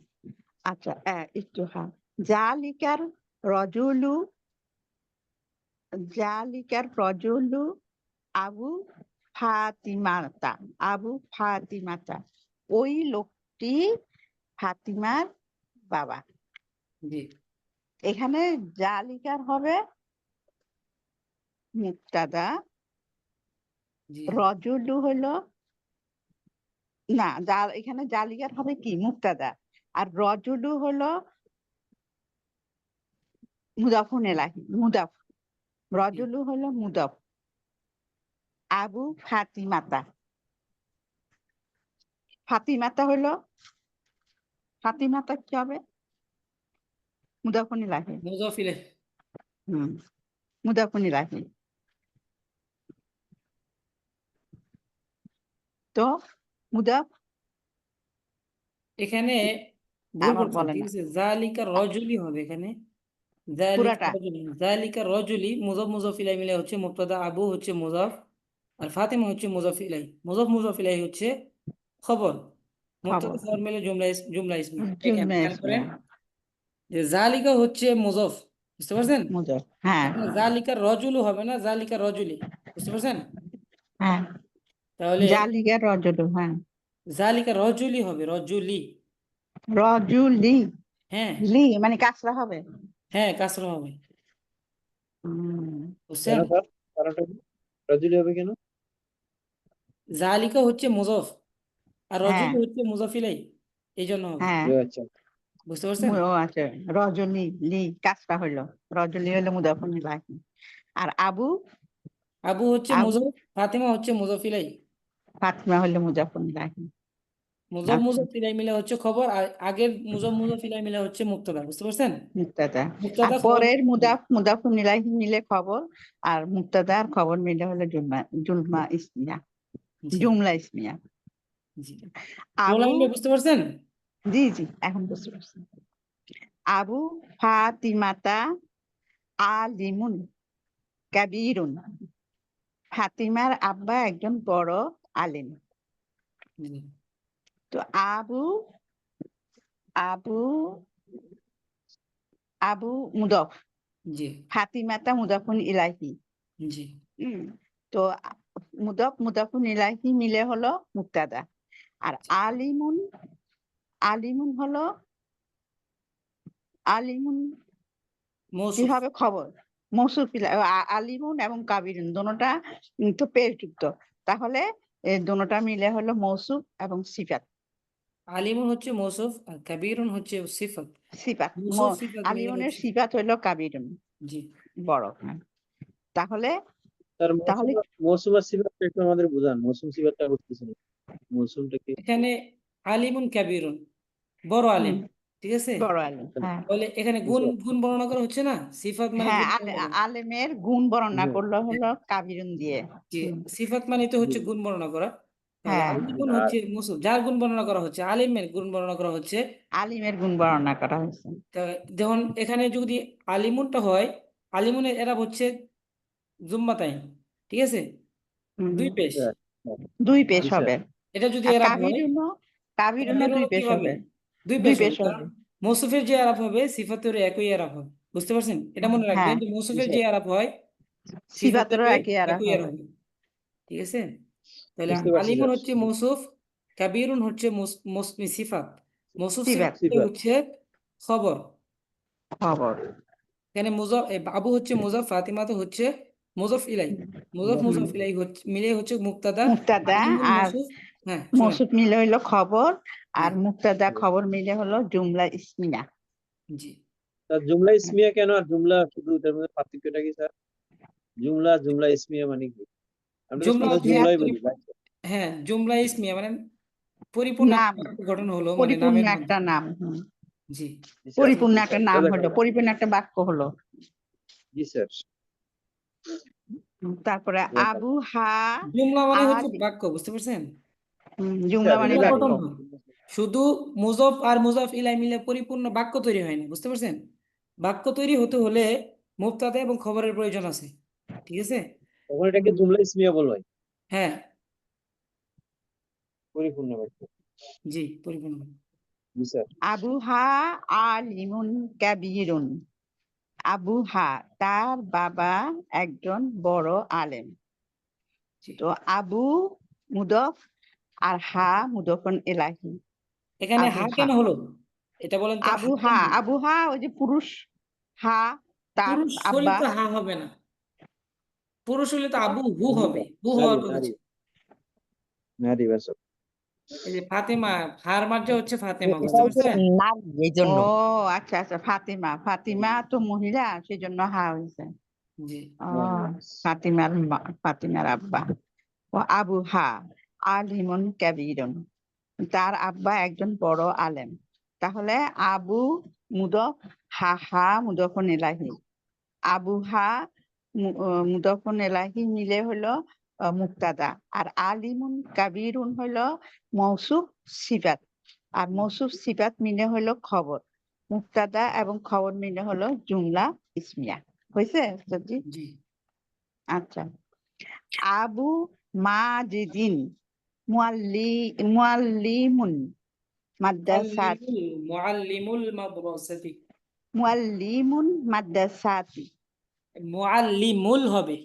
[SPEAKER 5] আচ্ছা, একটু হ্যাঁ, জালিকার রজুলু, জালিকার রজুলু আবু ফাতিমাতা, আবু ফাতিমাতা, ওই লোকটি ফাতিমার বাবা।
[SPEAKER 2] জি
[SPEAKER 5] এখানে জালিকার হবে মুক্তাদা,
[SPEAKER 2] জি
[SPEAKER 5] রজুলু হলো, না, এখানে জালিকার হবে কি মুক্তাদা, আর রজুলু হলো মুদাফুন এলাহি, মুদাফ।
[SPEAKER 2] জি।
[SPEAKER 5] রজুলু হলো মুদাফ। আবু ফাতিমাতা, ফাতিমাতা হলো, ফাতিমাতা কি হবে? মুদাফুন এলাহি।
[SPEAKER 2] মুজফ ইলাই।
[SPEAKER 5] হম, মুদাফুন এলাহি। তো মুদাফ,
[SPEAKER 2] এখানে ভুল
[SPEAKER 5] আমার
[SPEAKER 2] করছেন,
[SPEAKER 5] বলে
[SPEAKER 2] ঠিক
[SPEAKER 5] না
[SPEAKER 2] আছে? জালিকা রজুলি হবে এখানে। জালিকা
[SPEAKER 5] পুরাটা।
[SPEAKER 2] রজুলি, জালিকা রজুলি, মুজফ মুজফ ইলাই মিলে হচ্ছে মুবতাদা, আবু হচ্ছে মুজফ, আর ফাতিমা হচ্ছে মুজফ ইলাই। মুজফ মুজফ ইলাই হচ্ছে খবর। মুবতাদা
[SPEAKER 5] খবর,
[SPEAKER 2] খবর মিলে জুমলা ইসমি। দেখেন,
[SPEAKER 5] জুমলা
[SPEAKER 2] খেয়াল করেন
[SPEAKER 5] ইসমিয়া,
[SPEAKER 2] যে জালিকা হচ্ছে মুজফ, বুঝতে পারছেন?
[SPEAKER 5] মুদাফ। হ্যাঁ
[SPEAKER 2] এখানে জালিকা রজুলু হবে না, জালিকা রজুলি, বুঝতে পারছেন?
[SPEAKER 5] হ্যাঁ,
[SPEAKER 2] তাহলে
[SPEAKER 5] জালিকা রজুলু, হ্যাঁ,
[SPEAKER 2] জালিকা রজুলি হবে, রজুলি।
[SPEAKER 5] রজুলি,
[SPEAKER 2] হ্যাঁ
[SPEAKER 5] লি মানে কাসরা হবে।
[SPEAKER 2] হ্যাঁ, কাসরা হবে,
[SPEAKER 5] হম,
[SPEAKER 2] বুঝছেন?
[SPEAKER 4] কেন স্যার? কারণটা কি? রাজুলি হবে কেন?
[SPEAKER 2] জালিকা হচ্ছে মুজফ, আর
[SPEAKER 5] হ্যাঁ
[SPEAKER 2] রজুলি হচ্ছে মুজফিলাই, এই জন্য হবে,
[SPEAKER 5] হ্যাঁ,
[SPEAKER 4] ও আচ্ছা।
[SPEAKER 2] বুঝতে পারছেন?
[SPEAKER 5] ও আচ্ছা, রজনী লি কাসরা হইলো, রজনী হলো মুদাফুন ইলাহি। আর আবু,
[SPEAKER 2] আবু হচ্ছে
[SPEAKER 5] আবু
[SPEAKER 2] মুজফ, ফাতিমা হচ্ছে মুজফিলাই।
[SPEAKER 5] ফাতিমা হলো মুদাফুন ইলাহি।
[SPEAKER 2] মুজফ
[SPEAKER 5] আচ্ছা,
[SPEAKER 2] মুজফিলাই মিলে হচ্ছে খবর, আর আগের মুজফ মুজফিলাই মিলে হচ্ছে মুক্তাদা, বুঝতে পারছেন?
[SPEAKER 5] মুক্তাদা। আর
[SPEAKER 2] মুক্তাদা খবর
[SPEAKER 5] পরের
[SPEAKER 2] মিলে খবর।
[SPEAKER 5] মুদাফুন ইলাহি মিলে খবর, আর মুক্তাদা আর খবর মিলে হলো জুলমা, জুলমা ইসমিয়া,
[SPEAKER 2] জি
[SPEAKER 5] জুমলা ইসমিয়া।
[SPEAKER 2] জি।
[SPEAKER 5] আবু,
[SPEAKER 2] প্রবলেমটা বুঝতে পারছেন?
[SPEAKER 5] জি জি, এখন বুঝতে পারছি। আবু ফাতিমাতা আলিমুন কাবীরুন, ফাতিমার আব্বা একজন বড় আলিম।
[SPEAKER 2] জি
[SPEAKER 5] তো আবু, আবু, আবু মুদফ,
[SPEAKER 2] জি
[SPEAKER 5] ফাতিমাতা মুদাফুন ইলাহি।
[SPEAKER 2] জি
[SPEAKER 5] তো মুদফ মুদাফুন ইলাহি মিলে হলো মুক্তাদা, আর আলিমুন, আলিমুন হলো আলিমুন কি
[SPEAKER 2] মৌসুফ
[SPEAKER 5] হবে খবর, মৌসুফ আলিমুন এবং কাবিরুন দোনোটা তো পেশযুক্ত, তাহলে দোনোটা মিলে হলো মৌসুফ এবং সিফাত।
[SPEAKER 2] আলিমুন হচ্ছে মৌসুফ আর কাবীরুন হচ্ছে সিফাত।
[SPEAKER 5] সিফাত
[SPEAKER 2] মৌসুফ সিফাত মিলে
[SPEAKER 5] আলিমুনের
[SPEAKER 2] হচ্ছে
[SPEAKER 5] সিফাত হইলো কাবিরুন,
[SPEAKER 2] জি।
[SPEAKER 5] বড়। হ্যাঁ। তাহলে
[SPEAKER 4] তার
[SPEAKER 5] তাহলে
[SPEAKER 4] মৌসুম আর সিফাতটা একটু আমাদের বুঝান, মৌসুম সিফাতটা বুঝতেছি না, মৌসুমটা কি?
[SPEAKER 2] এখানে আলিমুন কাবীরুন বড় আলেম,
[SPEAKER 5] হুম,
[SPEAKER 2] ঠিক আছে?
[SPEAKER 5] বড় আলিম, হ্যাঁ।
[SPEAKER 2] তাহলে এখানে গুণ গুণ বর্ণনা করা হচ্ছে না, সিফাত মানে
[SPEAKER 5] হ্যাঁ,
[SPEAKER 2] গুণ বর্ণনা করা।
[SPEAKER 5] আলেমের গুণ বর্ণনা
[SPEAKER 4] হুম।
[SPEAKER 5] করলো হলো কাবিরুন দিয়ে।
[SPEAKER 2] জি,
[SPEAKER 5] হুম,
[SPEAKER 2] সিফাত মানে তো হচ্ছে
[SPEAKER 4] হুম।
[SPEAKER 2] গুণ বর্ণনা করা। তাহলে
[SPEAKER 5] হ্যাঁ,
[SPEAKER 2] আলিমুন
[SPEAKER 4] আর
[SPEAKER 2] হচ্ছে মৌসুফ, যার গুণ বর্ণনা করা হচ্ছে, আলিমের গুণ বর্ণনা করা হচ্ছে।
[SPEAKER 5] আলিমের গুণ বর্ণনা করা হয়েছে।
[SPEAKER 2] তা যেমন এখানে যদি আলিমুনটা হয়, আলিমুনের এরাব হচ্ছে জুম্মাতাইন, ঠিক আছে?
[SPEAKER 5] হুম,
[SPEAKER 2] দুই পেশ।
[SPEAKER 4] স্যার,
[SPEAKER 5] দুই পেশ
[SPEAKER 4] জি স্যার,
[SPEAKER 5] হবে।
[SPEAKER 2] এটা যদি
[SPEAKER 5] আর
[SPEAKER 2] এরাব হয়,
[SPEAKER 5] কাবিরুনও
[SPEAKER 2] কাবীরুনও
[SPEAKER 5] দুই পেশ
[SPEAKER 2] কিভাবে?
[SPEAKER 5] হবে,
[SPEAKER 2] দুই
[SPEAKER 5] দুই
[SPEAKER 2] পেশ
[SPEAKER 5] পেশ
[SPEAKER 2] হবে, কারণ
[SPEAKER 5] হবে।
[SPEAKER 2] মৌসুফের যে আরাব হবে সিফাতের একই আরাব হবে। বুঝতে পারছেন? এটা মনে রাখবেন
[SPEAKER 5] হ্যাঁ,
[SPEAKER 2] যে
[SPEAKER 4] জি
[SPEAKER 2] মৌসুফের যে
[SPEAKER 4] স্যার,
[SPEAKER 2] আরাব হয়
[SPEAKER 5] সিফাতেরও
[SPEAKER 2] সিফাতের
[SPEAKER 5] একই আরা
[SPEAKER 2] একই
[SPEAKER 5] হবে।
[SPEAKER 2] আরাব হবে, ঠিক আছে? তাহলে
[SPEAKER 4] বুঝতে পারছি
[SPEAKER 2] আলিমুন
[SPEAKER 4] স্যার।
[SPEAKER 2] হচ্ছে মৌসুফ, কাবীরুন হচ্ছে সিফাত, মৌসুফ
[SPEAKER 5] সিফাত
[SPEAKER 2] সিফাত
[SPEAKER 4] সিফাত,
[SPEAKER 2] হচ্ছে খবর।
[SPEAKER 5] খবর।
[SPEAKER 2] এখানে আবু হচ্ছে মুজাফ, ফাতিমা তো হচ্ছে মুজাফ ইলাই। মুজাফ
[SPEAKER 4] মুজাফফর।
[SPEAKER 2] মুজাফ ইলাই হচ্ছে মিলে হচ্ছে মুক্তাদা,
[SPEAKER 5] মুক্তাদা
[SPEAKER 2] আলিমুন
[SPEAKER 5] আর
[SPEAKER 2] মৌসুফ। হ্যাঁ শুনেন,
[SPEAKER 5] মৌসুফ মিলে হইলো খবর, আর
[SPEAKER 2] হ্যাঁ
[SPEAKER 5] মুক্তাদা খবর মিলে হলো জুমলা ইসমিয়া।
[SPEAKER 2] জি।
[SPEAKER 4] স্যার জুমলা ইসমিয়া কেন আর জুমলা শুধু, এটার মধ্যে পার্থক্যটা কি স্যার? জুমলা ইসমিয়া মানে কি? আমরা তো
[SPEAKER 2] জুমলা
[SPEAKER 4] সাধারণত
[SPEAKER 2] হচ্ছে
[SPEAKER 4] জুমলাই বলি।
[SPEAKER 2] হ্যাঁ, জুমলা ইসমিয়া মানে পরিপূর্ণ
[SPEAKER 5] নাম,
[SPEAKER 2] একটা বাক্য গঠন হলো, মানে
[SPEAKER 5] পরিপূর্ণ
[SPEAKER 2] নামের
[SPEAKER 5] একটা
[SPEAKER 2] মাধ্যমে।
[SPEAKER 5] নাম।
[SPEAKER 2] জি
[SPEAKER 4] জি স্যার,
[SPEAKER 5] পরিপূর্ণ
[SPEAKER 4] জি
[SPEAKER 5] একটা
[SPEAKER 4] স্যার,
[SPEAKER 5] নাম
[SPEAKER 4] এটা
[SPEAKER 5] হলো,
[SPEAKER 4] দেখেন।
[SPEAKER 5] পরিপূর্ণ একটা বাক্য হলো।
[SPEAKER 4] জি স্যার,
[SPEAKER 5] তারপরে আবু হা
[SPEAKER 2] জুমলা মানে হচ্ছে
[SPEAKER 5] আলি,
[SPEAKER 2] বাক্য, বুঝতে পারছেন?
[SPEAKER 4] জি
[SPEAKER 5] জুমলা
[SPEAKER 4] স্যার,
[SPEAKER 5] মানে
[SPEAKER 4] এটা
[SPEAKER 2] জুমলা
[SPEAKER 4] জানি।
[SPEAKER 5] বাক্য।
[SPEAKER 2] গঠন হয়, শুধু মুজফ আর মুজফ ইলাই মিলে পরিপূর্ণ বাক্য তৈরি হয় না, বুঝতে পারছেন? বাক্য তৈরি হতে হলে মুবতাদা এবং খবরের প্রয়োজন আছে, ঠিক আছে?
[SPEAKER 4] তখন এটাকে জুমলা ইসমিয়া বলা হয়,
[SPEAKER 2] হ্যাঁ
[SPEAKER 4] পরিপূর্ণ বাক্য।
[SPEAKER 2] জি, পরিপূর্ণ।
[SPEAKER 4] জি স্যার,
[SPEAKER 5] আবু হা আলিমুন কাবীরুন। আবু হা তার বাবা একজন বড় আলেম।
[SPEAKER 2] জি।
[SPEAKER 5] তো আবু মুদফ আর হা মুদফন ইলাহি।
[SPEAKER 2] এখানে
[SPEAKER 5] আবু
[SPEAKER 2] হা
[SPEAKER 5] হা,
[SPEAKER 2] কেন হলো এটা বলেন তো,
[SPEAKER 5] আবু
[SPEAKER 2] হা
[SPEAKER 5] হা,
[SPEAKER 2] কেন হলো?
[SPEAKER 5] আবু হা ওই যে পুরুষ, হা তার
[SPEAKER 2] পুরুষ হলে
[SPEAKER 5] আব্বা।
[SPEAKER 2] তো হা হবে না, পুরুষ হলে তো আবু হু হবে, হু
[SPEAKER 4] নারী
[SPEAKER 2] হওয়ার কথা
[SPEAKER 4] নারী
[SPEAKER 2] ছিল।
[SPEAKER 4] নারী বাচক।
[SPEAKER 2] এই যে ফাতেমা, হার মার্জা হচ্ছে ফাতেমা,
[SPEAKER 5] এটা
[SPEAKER 2] বুঝতে
[SPEAKER 5] হচ্ছে
[SPEAKER 2] পারছেন?
[SPEAKER 5] নাম, এই জন্য। ও আচ্ছা আচ্ছা, ফাতিমা, ফাতিমা তো মহিলা, সেজন্য হা হয়েছে।
[SPEAKER 2] জি
[SPEAKER 5] ও, ফাতিমার আব্বা। ও আবু হা আলিমুন কাবীরুন, তার আব্বা একজন বড় আলেম। তাহলে আবু মুদফ, হা মুদফন ইলাহি। আবু হা মুদফন ইলাহি মিলে হলো মুক্তাদা, আর আলিমুন কাবীরুন হলো মৌসুফ সিফাত, আর মৌসুফ সিফাত মিলে হলো খবর। মুক্তাদা এবং খবর মিলে হলো জুমলা ইসমিয়া। হয়েছে উস্তাদজি?
[SPEAKER 2] জি।
[SPEAKER 5] আচ্ছা। আবু মাজিদিন মুআল্লিমুন মাদ্রাসাতি।
[SPEAKER 2] মুআল্লিমুল মাদ্রাসাতি,
[SPEAKER 5] মুআল্লিমুন মাদ্রাসাতি।
[SPEAKER 2] মুআল্লিমুল হবে।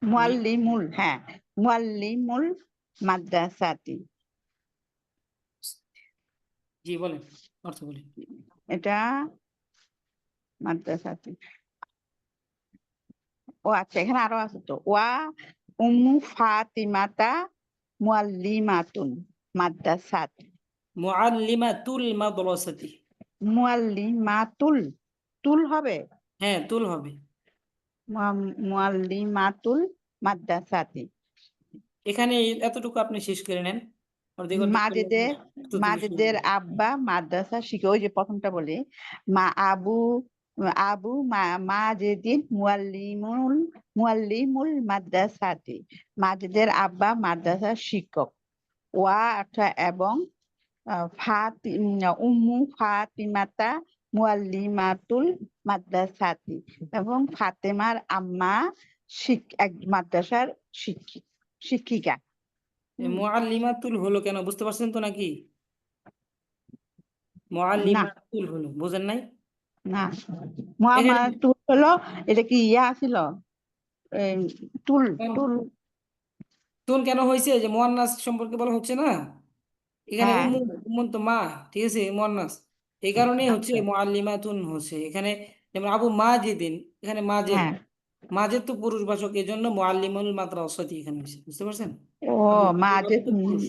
[SPEAKER 5] মুআল্লিমুল, হ্যাঁ, মুআল্লিমুল মাদ্রাসাতি।
[SPEAKER 2] জি বলেন, অর্থ বলেন।
[SPEAKER 5] এটা মাদ্রাসাতি। ও আচ্ছা, এখানে আরো আছে তো, ওয়া উম্মু ফাতিমাতা মুআল্লিমাতুন মাদ্রাসাতি।
[SPEAKER 2] মুআল্লিমাতুল মাদ্রাসাতি,
[SPEAKER 5] মুআল্লিমাতুল, তুল হবে,
[SPEAKER 2] হ্যাঁ তুল হবে।
[SPEAKER 5] মুআল্লিমাতুল মাদ্রাসাতি।
[SPEAKER 2] এখানে এতটুকু আপনি শেষ করে নেন, অর্ধেক অর্ধেক করলে
[SPEAKER 5] মাজেদের,
[SPEAKER 2] এতটুকু শেষ
[SPEAKER 5] মাজেদের
[SPEAKER 2] হবে।
[SPEAKER 5] আব্বা মাদ্রাসা শিখে, ওই যে প্রথমটা বলি, মা আবু, আবু মাজেদিন মুআল্লিমুল মাদ্রাসাতি। মাজেদের আব্বা মাদ্রাসার শিক্ষক। ওয়া অর্থাৎ এবং, উম্মু ফাতিমাতা মুআল্লিমাতুল মাদ্রাসাতি, এবং ফাতেমার আম্মা এক মাদ্রাসার শিক্ষিকা।
[SPEAKER 2] মুআল্লিমাতুল হলো কেন, বুঝতে পারছেন তো নাকি?
[SPEAKER 5] না
[SPEAKER 2] মুআল্লিমাতুল হলো, বুঝেন নাই?
[SPEAKER 5] না,
[SPEAKER 2] এখানে
[SPEAKER 5] তুল হলো, এটা কি ইয়া ছিল, তুল,
[SPEAKER 2] কেন
[SPEAKER 5] তুল।
[SPEAKER 2] তুল কেন হয়েছে, যে মুয়ান্নাস সম্পর্কে বলা হচ্ছে না? এখানে
[SPEAKER 5] হ্যাঁ
[SPEAKER 2] উম্মুন তো মা, ঠিক আছে, মুয়ান্নাস। এই কারণে হচ্ছে
[SPEAKER 5] আচ্ছা
[SPEAKER 2] মুআল্লিমাতুন হচ্ছে এখানে। যেমন আবু মাজিদিন, এখানে মাজেদ,
[SPEAKER 5] হ্যাঁ
[SPEAKER 2] মাজেদ তো পুরুষ বাচক, এই জন্য মুআল্লিমুল মাদ্রাসাতি এখানে হয়েছে, বুঝতে পারছেন?
[SPEAKER 5] ও
[SPEAKER 2] আবু
[SPEAKER 5] মাজেদ
[SPEAKER 2] তো পুরুষ।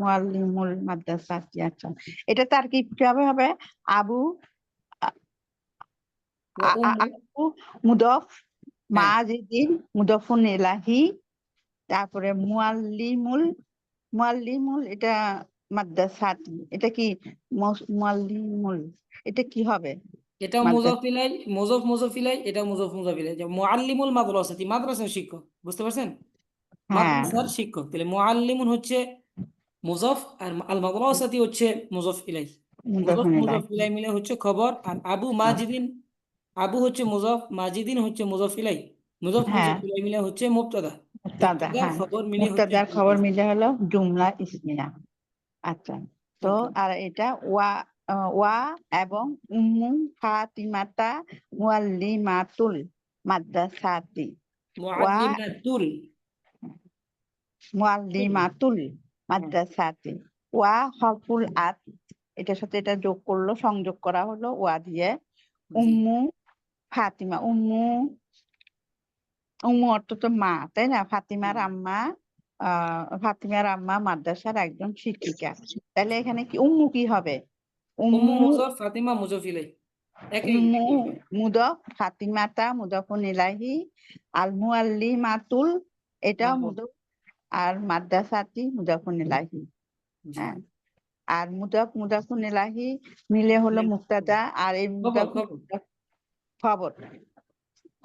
[SPEAKER 5] মুআল্লিমুল মাদ্রাসা আচ্ছা এটা তার কি কিভাবে হবে আবু
[SPEAKER 2] ওয়া উম্মু,
[SPEAKER 5] আবু মুদফ
[SPEAKER 2] হ্যাঁ,
[SPEAKER 5] মাজিদিন মুদফুন ইলাহি তারপরে মুআল্লিমুল এটা মাদ্রাসাতি এটা কি মুআল্লিমুল এটা কি হবে
[SPEAKER 2] এটা
[SPEAKER 5] মাদ্রাসা
[SPEAKER 2] মুজাফ ইলাই, মুজাফ ইলাই, এটা মুজাফ ইলাই। যে মুআল্লিমুল মাদ্রাসাতি, মাদ্রাসার শিক্ষক, বুঝতে পারছেন?
[SPEAKER 5] হ্যাঁ
[SPEAKER 2] মাদ্রাসার শিক্ষক, তাহলে মুআল্লিমুন হচ্ছে মুজাফ, আর আল মাদ্রাসাতি হচ্ছে মুজাফ ইলাই।
[SPEAKER 5] মুদফুন
[SPEAKER 2] মুজাফ
[SPEAKER 5] ইলাহি
[SPEAKER 2] ইলাই মিলে হচ্ছে খবর। আর আবু মাজিদিন, আবু হচ্ছে মুজাফ, মাজিদিন হচ্ছে মুজাফ ইলাই,
[SPEAKER 5] হ্যাঁ
[SPEAKER 2] মুজাফ ইলাই মিলে হচ্ছে মুবতাদা,
[SPEAKER 5] মুক্তাদা
[SPEAKER 2] মুবতাদা
[SPEAKER 5] হ্যাঁ
[SPEAKER 2] খবর মিলে হচ্ছে
[SPEAKER 5] মুক্তাদার
[SPEAKER 2] জুমলা
[SPEAKER 5] খবর
[SPEAKER 2] ইসমিয়া।
[SPEAKER 5] মিলে হলো জুমলা ইসমিয়া আচ্ছা তো
[SPEAKER 2] Okay.
[SPEAKER 5] আর এটা ওয়া এবং উম্মু ফাতিমাতা মুআল্লিমাতুল মাদ্রাসাতি ওয়া
[SPEAKER 2] মুআল্লিমাতুল,
[SPEAKER 5] মুআল্লিমাতুল মাদ্রাসাতি ওয়া হরফুল আত এটার সাথে এটা যোগ করলো সংযোগ করা হলো ওয়া দিয়ে
[SPEAKER 2] জি,
[SPEAKER 5] উম্মু ফাতিমা উম্মু অর্থ তো মা তাই না ফাতিমার আম্মা মাদ্রাসার একজন শিক্ষিকা তাহলে এখানে কি উম্মু কি হবে
[SPEAKER 2] উম্মু
[SPEAKER 5] উম্মু
[SPEAKER 2] মুজাফ, ফাতিমা মুজাফ ইলাই, একই
[SPEAKER 5] উম্মু
[SPEAKER 2] একই হবে।
[SPEAKER 5] মুদফ ফাতিমাতা মুদফুন ইলাহি আল মুআল্লিমাতুল এটা
[SPEAKER 2] মাহমুদ,
[SPEAKER 5] মুদফ আর মাদ্রাসাতি মুদফুন ইলাহি
[SPEAKER 2] জি।
[SPEAKER 5] হ্যাঁ আর মুদাফুন ইলাহি মিলে হলো মুক্তাদা আর এই
[SPEAKER 2] খবর খবর,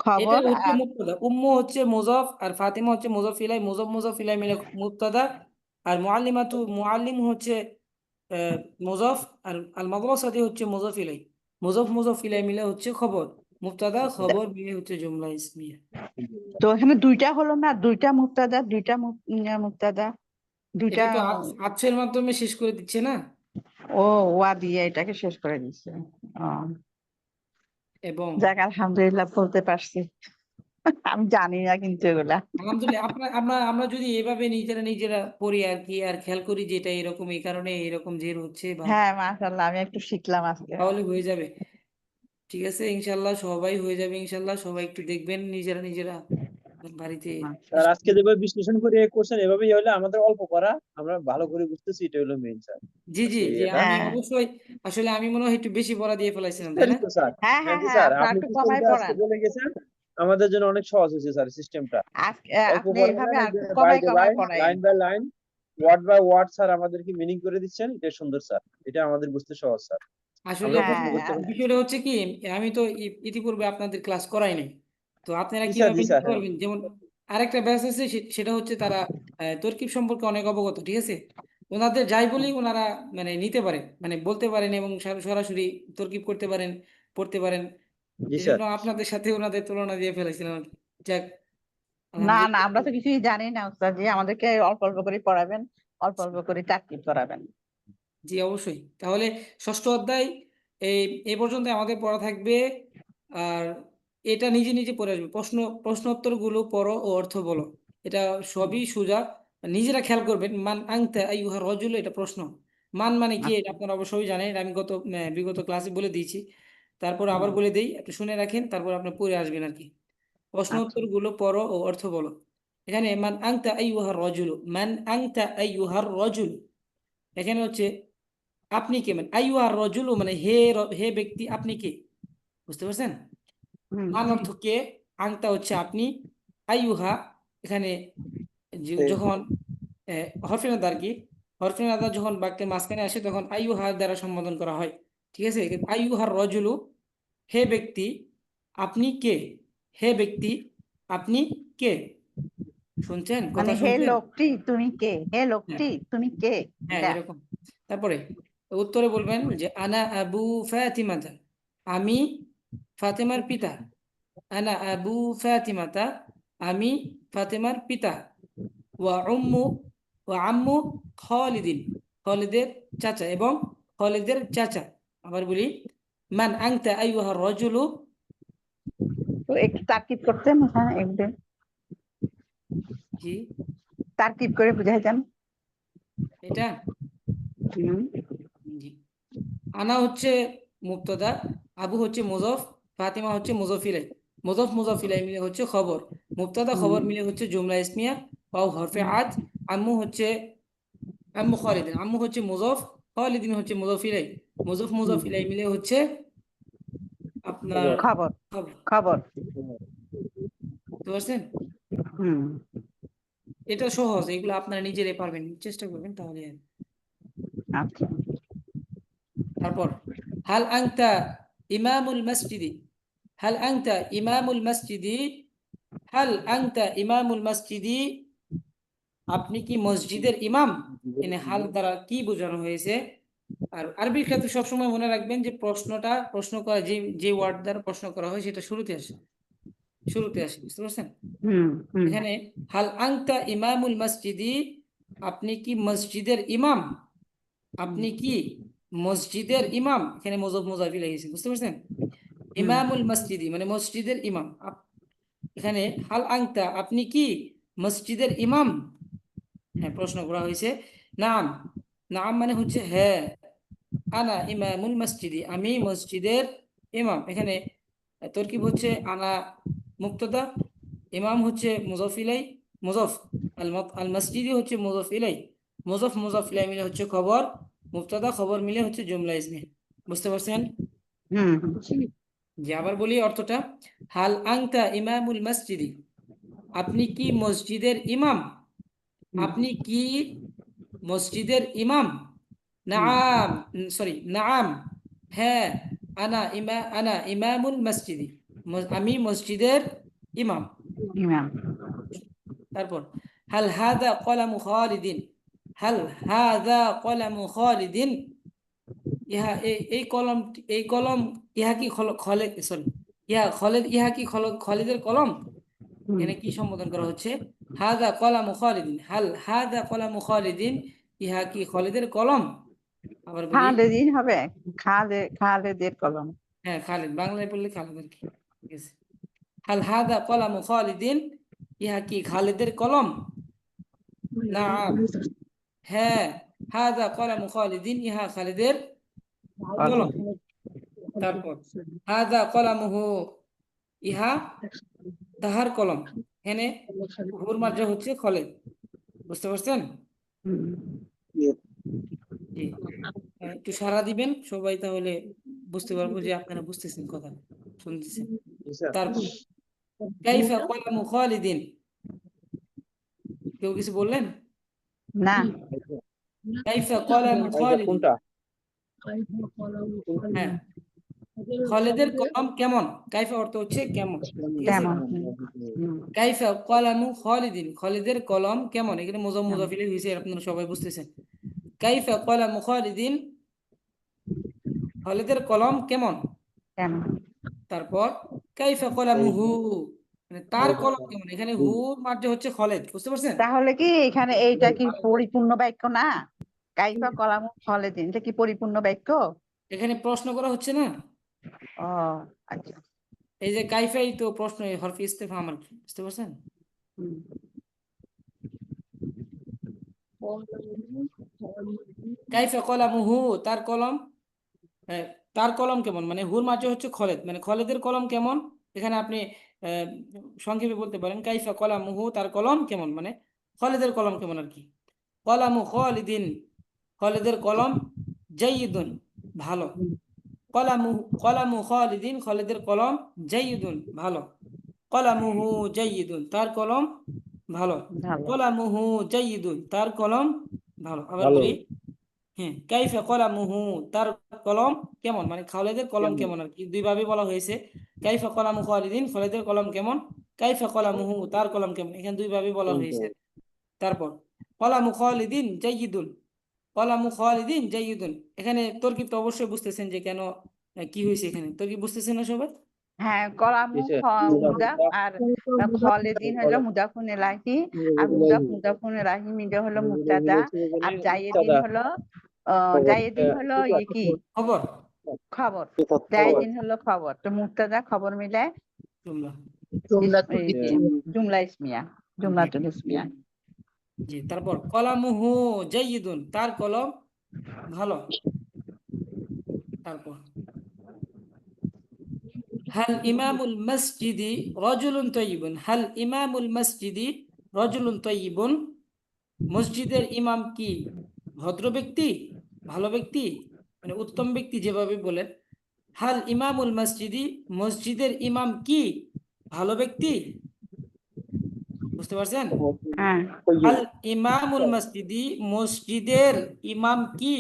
[SPEAKER 5] খবর
[SPEAKER 2] এটা
[SPEAKER 5] খবর
[SPEAKER 2] হচ্ছে
[SPEAKER 5] আর
[SPEAKER 2] মুবতাদা, উম্মু হচ্ছে মুজাফ, আর ফাতিমা হচ্ছে মুজাফ ইলাই, মুজাফ ইলাই মিলে মুবতাদা। আর মুআল্লিম হচ্ছে আহ, মুজাফ, আর আল মাদ্রাসাতি হচ্ছে মুজাফ ইলাই, মুজাফ ইলাই মিলে হচ্ছে খবর, মুবতাদা খবর মিলে হচ্ছে জুমলা ইসমিয়া।
[SPEAKER 5] তো এখানে দুইটা হলো না দুইটা মুক্তাদা মুক্তাদা দুইটা
[SPEAKER 2] এটা তো আতফের মাধ্যমে শেষ করে দিচ্ছে না।
[SPEAKER 5] ও ওয়া দিয়ে এটাকে শেষ করে দিচ্ছে ও
[SPEAKER 2] এবং
[SPEAKER 5] যাক আলহামদুলিল্লাহ বলতে পারছি আমি জানি না কিন্তু এগুলা
[SPEAKER 2] আলহামদুলিল্লাহ, আমরা যদি এভাবে নিজেরা পড়ি আর কি, আর খেয়াল করি যে এটা এরকম, এই কারণে এরকম জের হচ্ছে, বা
[SPEAKER 5] হ্যাঁ মাশাআল্লাহ আমি একটু শিখলাম আজকে
[SPEAKER 2] তাহলে হয়ে যাবে। ঠিক আছে, ইনশাল্লাহ সবাই হয়ে যাবে, ইনশাল্লাহ সবাই একটু দেখবেন নিজেরা বাড়িতে।
[SPEAKER 4] স্যার আজকে যেভাবে বিশ্লেষণ করে কোশ্চেন এভাবেই হলে আমাদের অল্প করা আমরা ভালো করে বুঝতেছি এটা হলো মেইন স্যার
[SPEAKER 2] জি জি
[SPEAKER 4] আজকে
[SPEAKER 2] জি,
[SPEAKER 4] এটা
[SPEAKER 2] আমি
[SPEAKER 5] হ্যাঁ
[SPEAKER 2] অবশ্যই, আসলে আমি মনে হয় একটু বেশি পড়া দিয়ে ফেলাইছিলাম, তাই
[SPEAKER 4] বুঝতে
[SPEAKER 2] না?
[SPEAKER 4] তো স্যার
[SPEAKER 5] হ্যাঁ
[SPEAKER 4] হ্যাঁ
[SPEAKER 5] হ্যাঁ
[SPEAKER 4] জি
[SPEAKER 5] হ্যাঁ
[SPEAKER 4] স্যার
[SPEAKER 5] আপনারা
[SPEAKER 4] আপনি
[SPEAKER 5] একটু কমাই
[SPEAKER 4] সিস্টেমটা আজকে
[SPEAKER 5] পড়ান
[SPEAKER 4] বলে গেছেন আমাদের জন্য অনেক সহজ হয়েছে স্যার সিস্টেমটা
[SPEAKER 5] আজকে
[SPEAKER 4] অল্প
[SPEAKER 5] আপনি
[SPEAKER 4] পড়ালেন
[SPEAKER 5] এভাবে
[SPEAKER 4] এই
[SPEAKER 5] আর
[SPEAKER 4] যে
[SPEAKER 5] একটু
[SPEAKER 4] বাই
[SPEAKER 5] কমাই
[SPEAKER 4] দ্য
[SPEAKER 5] কমাই পড়াইন
[SPEAKER 4] line by line word by word sir আমাদেরকে মিনিং করে দিচ্ছেন এটা সুন্দর স্যার এটা আমাদের বুঝতে সহজ স্যার
[SPEAKER 2] আসলে
[SPEAKER 4] আমরা প্রশ্ন
[SPEAKER 5] হ্যাঁ
[SPEAKER 4] করতে পারি
[SPEAKER 2] বিষয়টা হচ্ছে কি, আমি তো ইতিপূর্বে আপনাদের ক্লাস করাই নাই, তো আপনারা
[SPEAKER 4] জি
[SPEAKER 2] কিভাবে
[SPEAKER 4] স্যার
[SPEAKER 2] নিতে
[SPEAKER 4] হ্যাঁ
[SPEAKER 2] পারবেন? যেমন আরেকটা ব্যাচ আছে, সেটা হচ্ছে তারা তরকিব সম্পর্কে অনেক অবগত, ঠিক আছে, ওনাদের যাই বলি ওনারা মানে নিতে পারেন, মানে বলতে পারেন, এবং সরাসরি তরকিব করতে পারেন, পড়তে পারেন।
[SPEAKER 4] জি
[SPEAKER 2] এই
[SPEAKER 4] স্যার
[SPEAKER 2] জন্য আপনাদের সাথে ওনাদের তুলনা দিয়ে ফেলেছিলাম আর কি। যাক,
[SPEAKER 5] না না আমরা
[SPEAKER 2] আলহামদুলিল্লাহ।
[SPEAKER 5] তো কিছুই জানি না উস্তাদ জি আমাদেরকে অল্প অল্প করে পড়াবেন অল্প অল্প করে তাকিদ করাবেন
[SPEAKER 2] জি অবশ্যই, তাহলে ষষ্ঠ অধ্যায় এই এই পর্যন্ত আমাদের পড়া থাকবে। আর এটা নিজে নিজে পড়ে আসবে, প্রশ্নোত্তর গুলো পড়ো ও অর্থ বলো, এটা সবই সোজা। নিজেরা খেয়াল করবেন, মান আনতা আইয়ুহা রাজুল, এটা প্রশ্ন। মান মানে কি এটা
[SPEAKER 5] আচ্ছা
[SPEAKER 2] আপনারা অবশ্যই জানেন, এটা আমি বিগত ক্লাসে বলে দিয়েছি, তারপর আবার
[SPEAKER 5] হুম,
[SPEAKER 2] বলে দেই, একটু শুনে রাখেন, তারপর আপনি পড়ে আসবেন আর কি। প্রশ্ন
[SPEAKER 5] আচ্ছা
[SPEAKER 2] উত্তর গুলো পড়ো ও অর্থ বলো। এখানে মান আনতা আইয়ুহা রাজুল, মান আনতা আইয়ুহা রাজুল, এখানে হচ্ছে আপনি কে, মানে আইয়ু আর রজুল মানে হে, হে ব্যক্তি, আপনি কে, বুঝতে পারছেন?
[SPEAKER 5] হুম
[SPEAKER 2] মান অর্থ কে, আংতা হচ্ছে আপনি, আইয়ুহা এখানে যখন হরফে নাদা আর কি, হরফে নাদা যখন বাক্যের মাঝখানে আসে তখন আইয়ুহা দ্বারা সম্বোধন করা হয়, ঠিক আছে। আইয়ুহার রজুলু, হে ব্যক্তি আপনি কে, হে ব্যক্তি আপনি কে, শুনছেন, কথা
[SPEAKER 5] মানে হে
[SPEAKER 2] শুনছেন?
[SPEAKER 5] লোকটি তুমি কে হে
[SPEAKER 2] হ্যাঁ,
[SPEAKER 5] লোকটি তুমি কে
[SPEAKER 2] হ্যাঁ
[SPEAKER 5] এটা
[SPEAKER 2] এরকম। তারপরে উত্তরে বলবেন যে আনা আবু ফাতিমাতা, আমি ফাতেমার পিতা, আনা আবু ফাতিমাতা, আমি ফাতেমার পিতা, ওয়া উম্মু, ওয়া আম্মু খালিদিন, খালিদের চাচা, এবং খালিদের চাচা। আবার বলি, মান আনতা আইয়ুহা রাজুলু,
[SPEAKER 5] তো একটু তারকিব করতেন হ্যাঁ একটু
[SPEAKER 2] কি
[SPEAKER 5] তারকিব করে বুঝাইতেন
[SPEAKER 2] এটা?
[SPEAKER 5] হুম,
[SPEAKER 2] জি। আনা হচ্ছে মুবতাদা, আবু হচ্ছে মুজফ, ফাতিমা হচ্ছে মুজফ ইলাই। মুজফ ইলাই মিলে হচ্ছে খবর, মুবতাদা খবর মিলে হচ্ছে জুমলা ইসমিয়া। ওয়াও হরফে আত। আম্মু হচ্ছে আম্মু খালিদিন, আম্মু হচ্ছে মুজফ, খালিদিন হচ্ছে মুজফ ইলাই। মুজফ ইলাই মিলে হচ্ছে আপনার
[SPEAKER 5] খবর
[SPEAKER 2] খবর।
[SPEAKER 5] খবর।
[SPEAKER 2] বুঝতে পারছেন?
[SPEAKER 5] হুম,
[SPEAKER 2] এটা সহজ, এগুলো আপনারা নিজেরাই পারবেন, চেষ্টা করবেন তাহলে আর।
[SPEAKER 5] আচ্ছা।
[SPEAKER 2] তারপর হাল আনতা ইমামুল মসজিদি, হাল আনতা ইমামুল মসজিদি, হাল আনতা ইমামুল মসজিদি, আপনি কি মসজিদের ইমাম? এখানে হাল দ্বারা কি বোঝানো হয়েছে? আর আরবির ক্ষেত্রে সবসময় মনে রাখবেন যে প্রশ্ন করা, যে ওয়ার্ড দ্বারা প্রশ্ন করা হয় সেটা শুরুতে আসে, বুঝতে পারছেন?
[SPEAKER 5] হুম, হুম,
[SPEAKER 2] এখানে হাল আনতা ইমামুল মসজিদি, আপনি কি মসজিদের ইমাম? আপনি কি মসজিদের ইমাম? এখানে মুজাফ লাগিয়েছে, বুঝতে পারছেন? ইমামুল মসজিদি মানে মসজিদের ইমাম। এখানে হাল আনতা, আপনি কি মসজিদের ইমাম? হ্যাঁ, প্রশ্ন করা হয়েছে। নাম, নাম মানে হচ্ছে হ্যাঁ। আনা ইমামুল মসজিদি, আমি মসজিদের ইমাম। এখানে তরকিব হচ্ছে আনা মুক্তদা, ইমাম হচ্ছে মুজফ ইলাই, মুজফ আল মসজিদি হচ্ছে মুজফ ইলাই, মুজফ ইলাই মিলে হচ্ছে খবর, মুক্তদা খবর মিলে হচ্ছে জুমলা ইসমি। বুঝতে পারছেন?
[SPEAKER 5] হুম,
[SPEAKER 2] যে আবার বলি অর্থটা। হাল আনতা ইমামুল মসজিদি, আপনি কি মসজিদের ইমাম? আপনি কি মসজিদের ইমাম? নাম, সরি, নাম, হ্যাঁ। আনা ইমামুল মসজিদি, আমি মসজিদের ইমাম।
[SPEAKER 5] ইমাম।
[SPEAKER 2] তারপর হাল হাদা কলামু খালিদিন, হাল হাদা কলামু খালিদিন, এই কলম, ইহা কি খালিদ, সরি, ইহা কি খালিদের কলম? এখানে কি সম্বোধন করা হচ্ছে? হাদা কলামু খালিদিন, হাল হাদা কলামু খালিদিন, ইহা কি খালিদের কলম? আবার বলি,
[SPEAKER 5] খালেদিন হবে, খালেদের কলম।
[SPEAKER 2] হ্যাঁ খালিদ, বাংলায় বললে খালিদ আর কি। ঠিক আছে। হাল হাদা কলামু খালিদিন, ইহা কি খালিদের কলম? নাম, হ্যাঁ। হাদা কলামু খালিদিন, ইহা খালিদের কলম। তারপর হাদা কলামুহু, ইহা তাহার কলম। এখানে হুর মাত্রা হচ্ছে খালিদ। বুঝতে পারছেন?
[SPEAKER 5] হুম,
[SPEAKER 2] জি। একটু সাড়া দিবেন সবাই, তাহলে বুঝতে পারবো যে আপনারা বুঝতেছেন, কথা শুনতেছেন। তারপর কাইফা কলামু খালিদিন, কেউ কিছু বললেন?
[SPEAKER 5] না,
[SPEAKER 2] কাইফা কলামু খালিদিন,
[SPEAKER 4] কোনটা?
[SPEAKER 2] হ্যাঁ। খালিদের কলম কেমন? কাইফা অর্থ হচ্ছে কেমন, ঠিক আছে?
[SPEAKER 5] তেমন। হুম,
[SPEAKER 2] কাইফা কলামু খালিদিন, খালিদের কলম কেমন? এখানে মুজাফিল হয়েছে, আপনারা সবাই বুঝতেছেন। কাইফা কলামু খালিদিন, খালিদের কলম কেমন?
[SPEAKER 5] তেমন।
[SPEAKER 2] তারপর কাইফা কলামুহু, মানে তার কলম কেমন? এখানে হু মাঝে হচ্ছে খালিদ, বুঝতে পারছেন?
[SPEAKER 5] তাহলে কি এখানে এইটা কি পরিপূর্ণ বাক্য না? কাইফা কলামু খালেদিন, এটা কি পরিপূর্ণ বাক্য?
[SPEAKER 2] এখানে প্রশ্ন করা হচ্ছে না।
[SPEAKER 5] ও, আচ্ছা।
[SPEAKER 2] এই যে কাইফাই তো প্রশ্ন, হরফে ইস্তেফহাম আর কি, বুঝতে পারছেন?
[SPEAKER 5] হুম,
[SPEAKER 2] কাইফা কলামুহু, তার কলম, হ্যাঁ, তার কলম কেমন মানে হুর মাঝে হচ্ছে খালিদ, মানে খালিদের কলম কেমন? এখানে আপনি আহ, সংক্ষেপে বলতে পারেন কাইফা কলামুহু, তার কলম কেমন, মানে খালিদের কলম কেমন আর কি। কলামু খালিদিন, খালিদের কলম জাইয়িদুন, ভালো। কলামু কলামু খালিদিন, খালিদের কলম জাইয়িদুন, ভালো। কলামুহু জাইয়িদুন, তার কলম ভালো।
[SPEAKER 5] ভালো।
[SPEAKER 2] কলামুহু জাইয়িদুন, তার কলম ভালো। আবার
[SPEAKER 4] ভালো।
[SPEAKER 2] বলি, হ্যাঁ, কাইফা কলামুহু, তার কলম কেমন, মানে খালিদের কলম কেমন আর কি, দুই ভাবে বলা হয়েছে। কাইফা কলামু খালিদিন, খালিদের কলম কেমন। কাইফা কলামুহু, তার কলম কেমন, এখানে দুই ভাবে বলা হয়েছে। তারপর কলামু খালিদিন জাইয়িদুন, কলামু খালিদিন জাইয়িদুন, এখানে তরকিব তো অবশ্যই বুঝতেছেন যে কেন, কি হয়েছে এখানে, তরকিব বুঝতেছেন না সবাই?
[SPEAKER 5] হ্যাঁ, কলামু মুদাফ আর খালেদিন হলো মুদাফুন ইলাহি, আর মুদাফুন ইলাহি মিলে হলো মুবতাদা, আর জায়েদিন হলো জায়েদিন হলো ইয়ে কি
[SPEAKER 2] খবর,
[SPEAKER 5] খবর। জায়েদিন হলো খবর, তো মুবতাদা খবর মিলে
[SPEAKER 2] জুমলা।
[SPEAKER 5] জুমলা ইসমিয়া, জুমলাতুল ইসমিয়া।
[SPEAKER 2] জি। তারপর কলামুহু জাইয়িদুন, তার কলম ভালো। তারপর হাল ইমামুল মসজিদি রজুলুন তয়্যিবুন, হাল ইমামুল মসজিদি রজুলুন তয়্যিবুন, মসজিদের ইমাম কি ভদ্র ব্যক্তি, ভালো ব্যক্তি, মানে উত্তম ব্যক্তি যেভাবে বলেন। হাল ইমামুল মসজিদি, মসজিদের ইমাম কি ভালো ব্যক্তি, বুঝতে পারছেন?
[SPEAKER 5] হ্যাঁ
[SPEAKER 2] হাল ইমামুল মসজিদি, মসজিদের ইমাম কি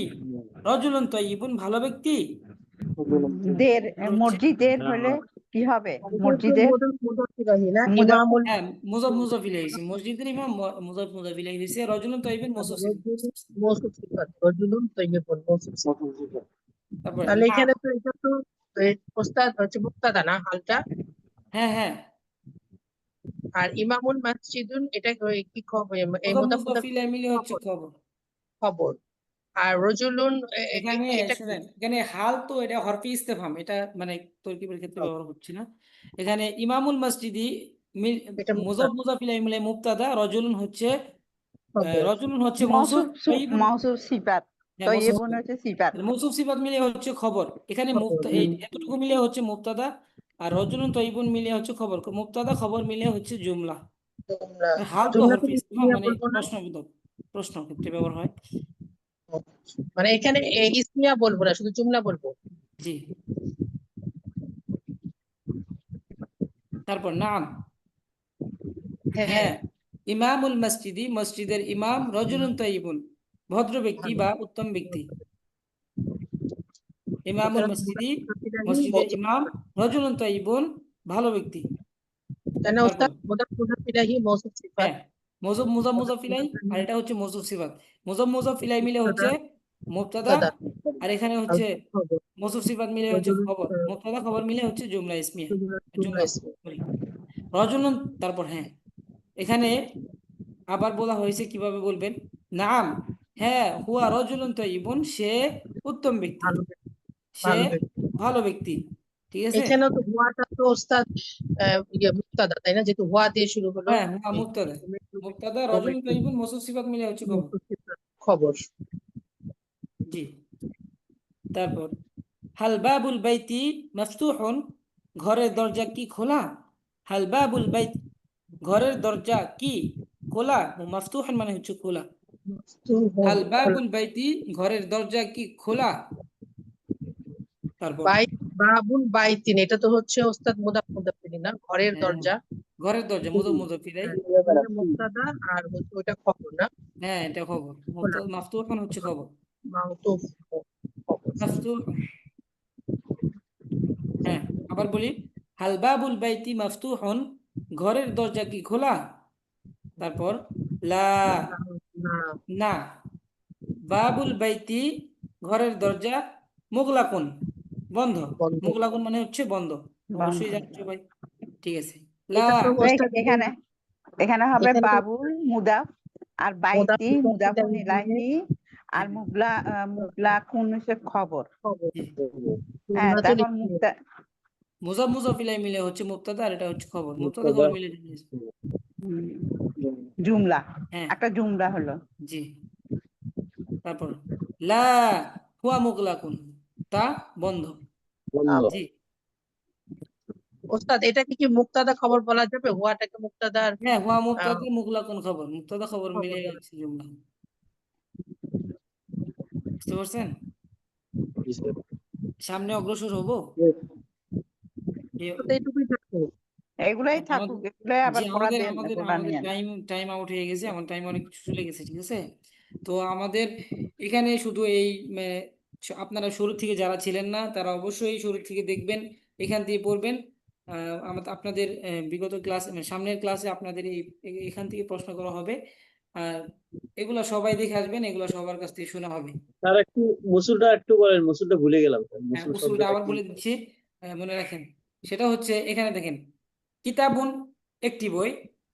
[SPEAKER 2] রজুলুন তয়্যিবুন, ভালো ব্যক্তি।
[SPEAKER 5] দের
[SPEAKER 2] হচ্ছে-
[SPEAKER 5] মসজিদের হলে কি হবে?
[SPEAKER 3] এটা হচ্ছে
[SPEAKER 5] মসজিদের
[SPEAKER 3] মুদাফ ইলাইহি না,
[SPEAKER 5] মুদাফ-
[SPEAKER 3] ইমামুল
[SPEAKER 2] হ্যাঁ, মুজাফ মুজাফ ইলাইহি হইছে, মসজিদের ইমাম মুজাফ মুজাফ ইলাইহি হইছে, রজুলুন তয়্যিবুন মওসুফ সিফাত।
[SPEAKER 3] মওসুফ সিফাত, রজুলুন তাইয়্যিবুন মওসুফ সিফাত।
[SPEAKER 2] তারপর
[SPEAKER 3] তাহলে
[SPEAKER 2] না,
[SPEAKER 3] এখানে তো এটা তো ওস্তাদ হচ্ছে মুক্তাদা না হালটা,
[SPEAKER 2] হ্যাঁ হ্যাঁ,
[SPEAKER 3] আর ইমামুল মাসজিদুন এটা কি খবর? এই
[SPEAKER 2] মুজাফ
[SPEAKER 3] মুদাফ
[SPEAKER 2] মুজাফ ইলাইহি মিলে হচ্ছে খবর।
[SPEAKER 3] খবর। আর রজুলুন
[SPEAKER 2] এখানে
[SPEAKER 3] এটা
[SPEAKER 2] শুনেন, এখানে হাল তো এটা হরফে ইস্তেফহাম, এটা মানে তরকিবের ক্ষেত্রে ব্যবহার হচ্ছে না। এখানে ইমামুল মসজিদি
[SPEAKER 3] এটা
[SPEAKER 2] মুজাফ মুজাফ ইলাইহি মিলে মুবতাদা, রজুলুন হচ্ছে
[SPEAKER 3] খবর।
[SPEAKER 2] রজুলুন হচ্ছে মওসুফ, তয়্যিবুন
[SPEAKER 5] মওসুফ সিফাত,
[SPEAKER 2] হ্যাঁ
[SPEAKER 5] তো
[SPEAKER 2] মওসুফ
[SPEAKER 5] ইবন হচ্ছে সিফাত।
[SPEAKER 2] মওসুফ সিফাত মিলে হচ্ছে খবর। এখানে
[SPEAKER 3] খবর।
[SPEAKER 2] এই এতটুকু মিলে হচ্ছে মুবতাদা, আর রজুলুন তয়্যিবুন মিলে হচ্ছে খবর, মুবতাদা খবর মিলে হচ্ছে জুমলা।
[SPEAKER 3] জুমলা,
[SPEAKER 2] হাল তো
[SPEAKER 3] জুমলা
[SPEAKER 2] হরফে
[SPEAKER 3] থেকে
[SPEAKER 2] ইস্তেফহাম,
[SPEAKER 3] ইসমিয়া
[SPEAKER 2] মানে
[SPEAKER 3] বলবো না,
[SPEAKER 2] প্রশ্ন ক্ষেত্রে ব্যবহার হয়।
[SPEAKER 3] মানে এখানে ইসমিয়া বলবো না, শুধু জুমলা বলবো।
[SPEAKER 2] জি। তারপর নাম,
[SPEAKER 3] হ্যাঁ
[SPEAKER 2] হ্যাঁ, ইমামুল মসজিদি, মসজিদের ইমাম রজুলুন তয়্যিবুন, ভদ্র ব্যক্তি বা উত্তম ব্যক্তি। ইমামুল মসজিদি, মসজিদের ইমাম রজুলুন তয়্যিবুন, ভালো ব্যক্তি।
[SPEAKER 3] কেন
[SPEAKER 2] তারপর
[SPEAKER 3] ওস্তাদ মুদাফ ইলাইহি মওসুফ সিফাত,
[SPEAKER 2] হ্যাঁ, মুজাফ মুজাফ মুজাফ ইলাইহি, আর এটা হচ্ছে মওসুফ সিফাত। মুজাফ মুজাফ ইলাইহি মিলে হচ্ছে মুবতাদা,
[SPEAKER 3] মুবতাদা,
[SPEAKER 2] আর এখানে
[SPEAKER 3] আর
[SPEAKER 2] হচ্ছে
[SPEAKER 3] খবর,
[SPEAKER 2] মওসুফ সিফাত মিলে হচ্ছে খবর, মুবতাদা খবর মিলে হচ্ছে জুমলা ইসমিয়া,
[SPEAKER 3] জুমলা
[SPEAKER 2] জুমলা
[SPEAKER 3] ইসমিয়া।
[SPEAKER 2] sorry, রজুলুন। তারপর হ্যাঁ, এখানে আবার বলা হয়েছে কিভাবে বলবেন, নাম, হ্যাঁ, হুয়া রজুলুন তয়্যিবুন, সে উত্তম ব্যক্তি,
[SPEAKER 3] ভালো
[SPEAKER 2] সে
[SPEAKER 3] ভালো ব্যক্তি।
[SPEAKER 2] ভালো ব্যক্তি, ঠিক আছে।
[SPEAKER 3] এখানেও তো হুয়াটা তো ওস্তাদ মুক্তাদা, তাই না? যেহেতু হুয়া দিয়ে শুরু হলো,
[SPEAKER 2] হ্যাঁ, হুয়া মুবতাদা, মুবতাদা রজুলুন তয়্যিবুন মওসুফ সিফাত মিলে হচ্ছে খবর।
[SPEAKER 3] খবর।
[SPEAKER 2] জি। তারপর হাল বাবুল বাইতি মাফতুহুন, ঘরের দরজা কি খোলা, হাল বাবুল বাইত, ঘরের দরজা কি খোলা, মাফতুহুন মানে হচ্ছে খোলা। হাল বাবুল বাইতি, ঘরের দরজা কি খোলা। তারপর
[SPEAKER 3] বাইত, বাবুল বাইতিন, এটা তো হচ্ছে ওস্তাদ মুদাফিল না, ঘরের
[SPEAKER 2] হ্যাঁ,
[SPEAKER 3] দরজা।
[SPEAKER 2] ঘরের দরজা মুজাফ মুজাফ ইলাইহি,
[SPEAKER 3] এটা মুক্তাদা আর হচ্ছে ওটা খবর না,
[SPEAKER 2] হ্যাঁ এটা খবর, মাফতুহুন হচ্ছে খবর,
[SPEAKER 3] মাউতুফ খবর।
[SPEAKER 2] মাফতুহুন। হ্যাঁ, আবার বলি, হাল বাবুল বাইতি মাফতুহুন, ঘরের দরজা কি খোলা। তারপর লা,
[SPEAKER 3] না,
[SPEAKER 2] না, বাবুল বাইতি, ঘরের দরজা মুগলাকুন, বন্ধ।
[SPEAKER 3] বন্ধ।
[SPEAKER 2] মুগলাকুন মানে হচ্ছে বন্ধ, অবশ্যই জানছো ভাই, ঠিক আছে। লা,
[SPEAKER 3] এটা তো
[SPEAKER 5] তো
[SPEAKER 3] ওস্তাদ
[SPEAKER 5] এখানে এখানে হবে
[SPEAKER 3] এখানে তো
[SPEAKER 5] বাবুল মুদাফ, আর বাইতি
[SPEAKER 3] মুদাফিল
[SPEAKER 5] মুদাফুন
[SPEAKER 3] ইলাইহি
[SPEAKER 5] ইলাইহি, আর মুগলাকুন হচ্ছে খবর।
[SPEAKER 3] খবর।
[SPEAKER 2] জি।
[SPEAKER 5] হ্যাঁ,
[SPEAKER 3] জুমলাতুল
[SPEAKER 5] তারপর
[SPEAKER 3] ইসমিয়া।
[SPEAKER 2] মুজাফ মুজাফ ইলাইহি মিলে হচ্ছে মুবতাদা, আর এটা হচ্ছে খবর, মুবতাদা খবর মিলে
[SPEAKER 5] হুম, জুমলা,
[SPEAKER 2] হ্যাঁ,
[SPEAKER 5] একটা জুমলা হলো।
[SPEAKER 2] জি। তারপর লা হুয়া মুগলাকুন, তা বন্ধ। জি।
[SPEAKER 3] ওস্তাদ এটাকে কি মুক্তাদা খবর বলা যাবে? হুয়াটাকে মুক্তাদার
[SPEAKER 2] হ্যাঁ, হুয়া মুবতাদা মুগলাকুন খবর, মুবতাদা খবর মিলে
[SPEAKER 3] খবর।
[SPEAKER 2] হচ্ছে জুমলা, বুঝতে পারছেন? সামনে অগ্রসর হবো।
[SPEAKER 3] তো এইটুকুই থাকতো।
[SPEAKER 5] এগুলাই
[SPEAKER 2] আমাদের,
[SPEAKER 5] থাকুক, এগুলাই আবার
[SPEAKER 2] জি,
[SPEAKER 5] পড়া
[SPEAKER 2] আমাদের
[SPEAKER 5] দেন,
[SPEAKER 2] আমাদের
[SPEAKER 5] পড়া
[SPEAKER 2] আমাদের
[SPEAKER 5] নিয়েন।
[SPEAKER 2] টাইম আউট হয়ে গেছে, আমার টাইম অনেক কিছু চলে গেছে, ঠিক আছে। তো আমাদের এখানে শুধু এই আপনারা শুরু থেকে যারা ছিলেন না তারা অবশ্যই শুরু থেকে দেখবেন, এখান থেকে পড়বেন। আপনাদের বিগত ক্লাস, সামনের ক্লাসে আপনাদের এখান থেকে প্রশ্ন করা হবে, আর এগুলা সবাই দেখে আসবেন, এগুলা সবার কাছ থেকে শোনা হবে।
[SPEAKER 4] স্যার একটু মুসুলটা একটু বলেন, মুসুলটা ভুলে গেলাম স্যার,
[SPEAKER 2] হ্যাঁ,
[SPEAKER 4] মুসুল
[SPEAKER 2] উসুলটা
[SPEAKER 4] শব্দটা
[SPEAKER 2] আবার
[SPEAKER 4] একটু।
[SPEAKER 2] বলে দিচ্ছি, মনে রাখেন। সেটা হচ্ছে, এখানে দেখেন, কিতাবুন একটি বই,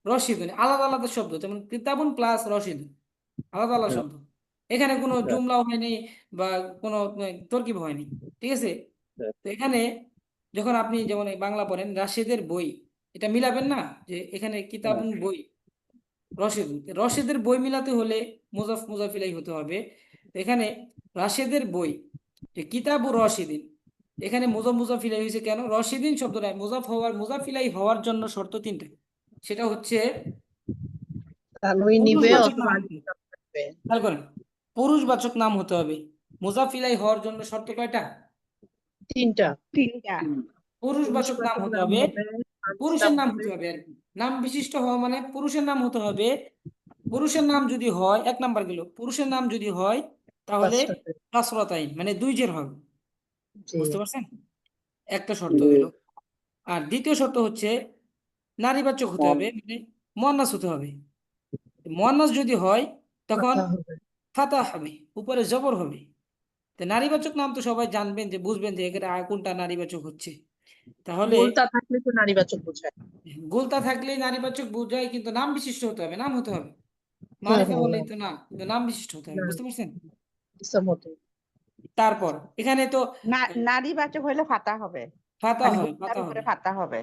[SPEAKER 2] রশিদুন আলাদা আলাদা শব্দ, যেমন কিতাবুন প্লাস রশিদ আলাদা আলাদা
[SPEAKER 4] হ্যাঁ,
[SPEAKER 2] শব্দ, এখানে কোনো
[SPEAKER 4] হ্যাঁ,
[SPEAKER 2] জুমলাও হয়নি বা কোনো তরকিব হয়নি, ঠিক আছে।
[SPEAKER 4] হ্যাঁ,
[SPEAKER 2] তো এখানে যখন আপনি যেমন এই বাংলা পড়েন রাশেদের বই, এটা মিলাবেন না, যে এখানে
[SPEAKER 4] হ্যাঁ,
[SPEAKER 2] কিতাবুন বই, রশিদ, রশিদের বই মিলাতে হলে মুজাফ মুজাফ ইলাইহি হতে হবে, এখানে রাশেদের বই, যে কিতাবু রশিদিন, এখানে মুজাফ ইলাইহি হয়েছে কেন? রশিদিন শব্দটা মুজাফ ইলাইহি হওয়ার জন্য শর্ত তিনটা। সেটা হচ্ছে
[SPEAKER 3] তানউইন নিবে
[SPEAKER 2] পুরুষবাচক
[SPEAKER 3] অথবা
[SPEAKER 2] নাম
[SPEAKER 3] আলিফ
[SPEAKER 2] হতে
[SPEAKER 3] লাম থাকবে।
[SPEAKER 2] খেয়াল করেন, পুরুষবাচক নাম হতে হবে। মুজাফ ইলাইহি হওয়ার জন্য শর্ত কয়টা?
[SPEAKER 3] তিনটা।
[SPEAKER 5] তিনটা।
[SPEAKER 2] পুরুষবাচক নাম
[SPEAKER 3] পুরুষবাচক
[SPEAKER 2] হতে
[SPEAKER 3] নাম
[SPEAKER 2] হবে,
[SPEAKER 3] হবে, আলিফ
[SPEAKER 2] পুরুষের
[SPEAKER 3] লাম
[SPEAKER 2] নাম
[SPEAKER 3] হবে।
[SPEAKER 2] হতে হবে আর কি। নাম বিশিষ্ট হওয়া মানে পুরুষের নাম হতে হবে। পুরুষের নাম যদি হয়, 1 নাম্বার গেল, পুরুষের নাম যদি হয় তাহলে
[SPEAKER 3] কাসরাতে।
[SPEAKER 2] কাসরাতাইন মানে দুই জের হবে।
[SPEAKER 3] জি।
[SPEAKER 2] বুঝতে পারছেন? একটা শর্ত হলো। আর দ্বিতীয় শর্ত হচ্ছে নারীবাচক হতে হবে, মানে মুয়ান্নাস হতে হবে। মুয়ান্নাস যদি হয় তখন
[SPEAKER 3] কথা হবে।
[SPEAKER 2] ফাতা হবে, উপরে জবর হবে। তো নারীবাচক নাম তো সবাই জানবেন, যে বুঝবেন যে এখানে কোনটা নারীবাচক হচ্ছে। তাহলে
[SPEAKER 3] গোলতা থাকলে তো নারীবাচক বোঝায়।
[SPEAKER 2] গোলতা থাকলেই নারীবাচক বোঝায়, কিন্তু নাম বিশিষ্ট হতে হবে, নাম হতে হবে।
[SPEAKER 3] হুম
[SPEAKER 2] মারিফা
[SPEAKER 3] হুম
[SPEAKER 2] বললেই
[SPEAKER 3] হুম।
[SPEAKER 2] তো না, কিন্তু নাম বিশিষ্ট হতে হবে।
[SPEAKER 3] না,
[SPEAKER 2] বুঝতে পারছেন?
[SPEAKER 3] ইসম হতে।
[SPEAKER 2] তারপর এখানে তো
[SPEAKER 5] নারীবাচক হইলে ফাতা হবে,
[SPEAKER 2] ফাতা
[SPEAKER 5] মানে
[SPEAKER 2] হবে,
[SPEAKER 5] গোলতার
[SPEAKER 2] ফাতা
[SPEAKER 5] উপরে
[SPEAKER 2] হবে।
[SPEAKER 5] ফাতা হবে।